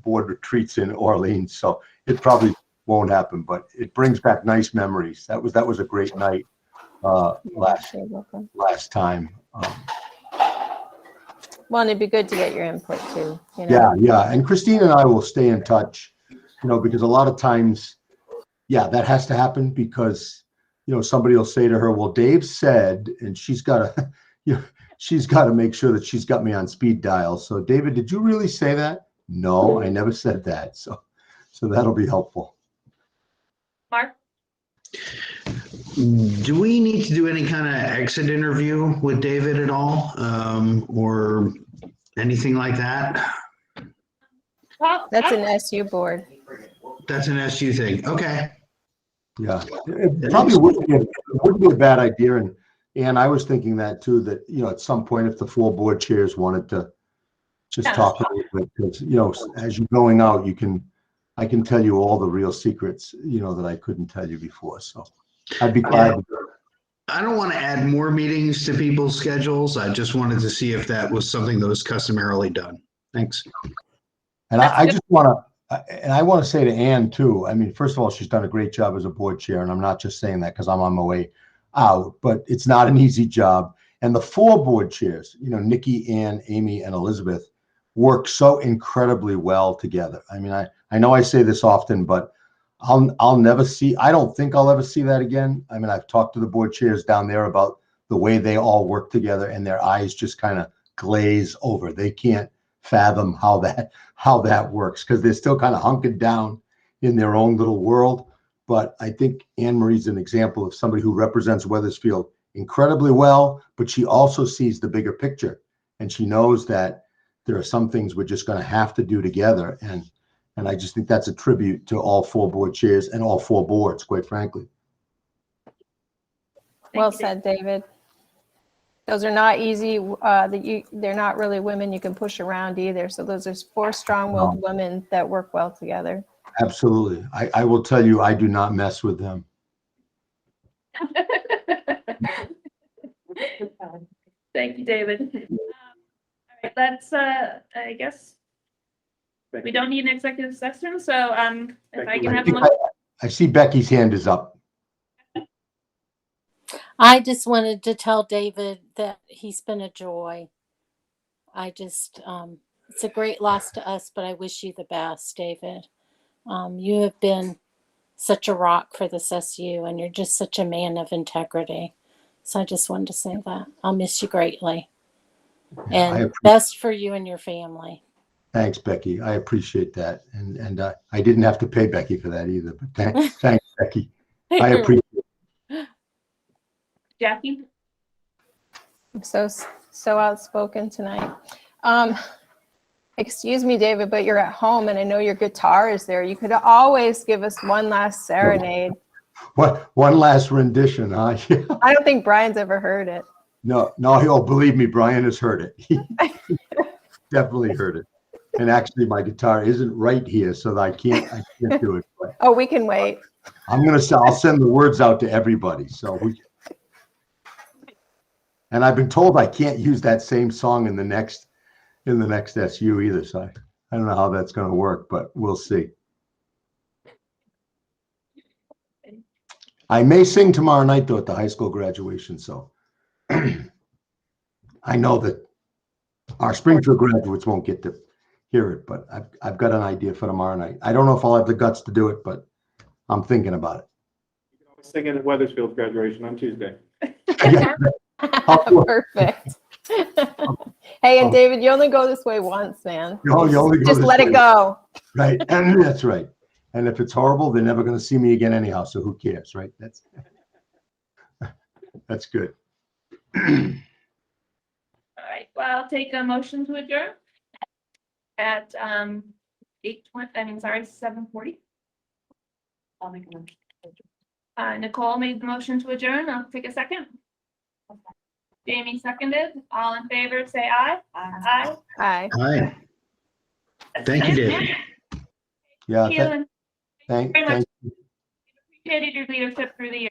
board retreats in Orleans. So it probably won't happen, but it brings back nice memories. That was a great night last time. Well, and it'd be good to get your input too. You know? Yeah. And Christine and I will stay in touch, because a lot of times, that has to happen because, somebody will say to her, well, Dave said, and she's got to make sure that she's got me on speed dial. So David, did you really say that? No, I never said that. So that'll be helpful. Mark? Do we need to do any kind of exit interview with David at all? Or anything like that? Well, That's an SU board. That's an SU thing. Okay. Yeah, it probably wouldn't be a bad idea. And I was thinking that too, that, at some point, if the full board chairs wanted to just talk a little bit, because, as you're going out, I can tell you all the real secrets, that I couldn't tell you before. So I'd be glad. I don't want to add more meetings to people's schedules. I just wanted to see if that was something that was customarily done. Thanks. And I just want to say to Ann too, I mean, first of all, she's done a great job as a board chair, and I'm not just saying that because I'm on my way out, but it's not an easy job. And the 4 board chairs, Nikki, Ann, Amy, and Elizabeth, work so incredibly well together. I mean, I know I say this often, but I don't think I'll ever see that again. I mean, I've talked to the board chairs down there about the way they all work together, and their eyes just kind of glaze over. They can't fathom how that works because they're still kind of hunkered down in their own little world. But I think Anne Marie's an example of somebody who represents Wethersfield incredibly well, but she also sees the bigger picture, and she knows that there are some things we're just going to have to do together. And I just think that's a tribute to all 4 board chairs and all 4 boards, quite frankly. Well said, David. Those are not easy. They're not really women you can push around either. So those are 4 strong-willed women that work well together. Absolutely. I will tell you, I do not mess with them. Thank you, David. All right, let's, I guess, we don't need an executive session, so if I can have a motion. I see Becky's hand is up. I just wanted to tell David that he's been a joy. It's a great loss to us, but I wish you the best, David. You have been such a rock for this SU, and you're just such a man of integrity. So I just wanted to say that. I'll miss you greatly. And best for you and your family. Thanks, Becky. I appreciate that. And I didn't have to pay Becky for that either, but thanks, Becky. I appreciate it. Jackie? I'm so outspoken tonight. Excuse me, David, but you're at home and I know your guitar is there. You could always give us one last serenade. What, one last rendition, huh? I don't think Brian's ever heard it. No, believe me, Brian has heard it. He definitely heard it. And actually, my guitar isn't right here, so that I can't do it. But Oh, we can wait. I'll send the words out to everybody. And I've been told I can't use that same song in the next SU either. So I don't know how that's going to work, but we'll see. I may sing tomorrow night though at the high school graduation. So I know that our Springfield graduates won't get to hear it, but I've got an idea for tomorrow night. I don't know if I'll have the guts to do it, but I'm thinking about it. You can always sing it at Weathersfield's graduation on Tuesday. Yeah. Perfect. Hey, and David, you only go this way once, man. You only go Just this let way. it go. Right. And that's right. And if it's horrible, they're never going to see me again anyhow. So who cares, right? That's good. All right, well, I'll take a motion to adjourn at 7:40. I'll make a motion. Nicole made the motion to adjourn. I'll take a second. Jamie seconded. All in favor, say aye. Aye. Hi. Hi. Thank you, David. Yeah. Thank you, and Thank you. appreciated your leadership through the year.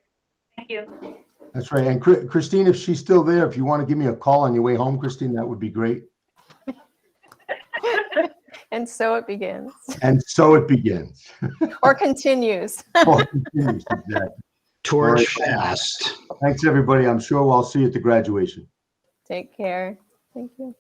Thank you. That's right. And Christine, if she's still there, if you want to give me a call on your way home, Christine, that would be great. And so it begins. And so it begins. Or continues. Or continues, exactly. Torch All right. fast. Thanks, everybody. I'm sure I'll see you at the graduation. Take care. Thank you.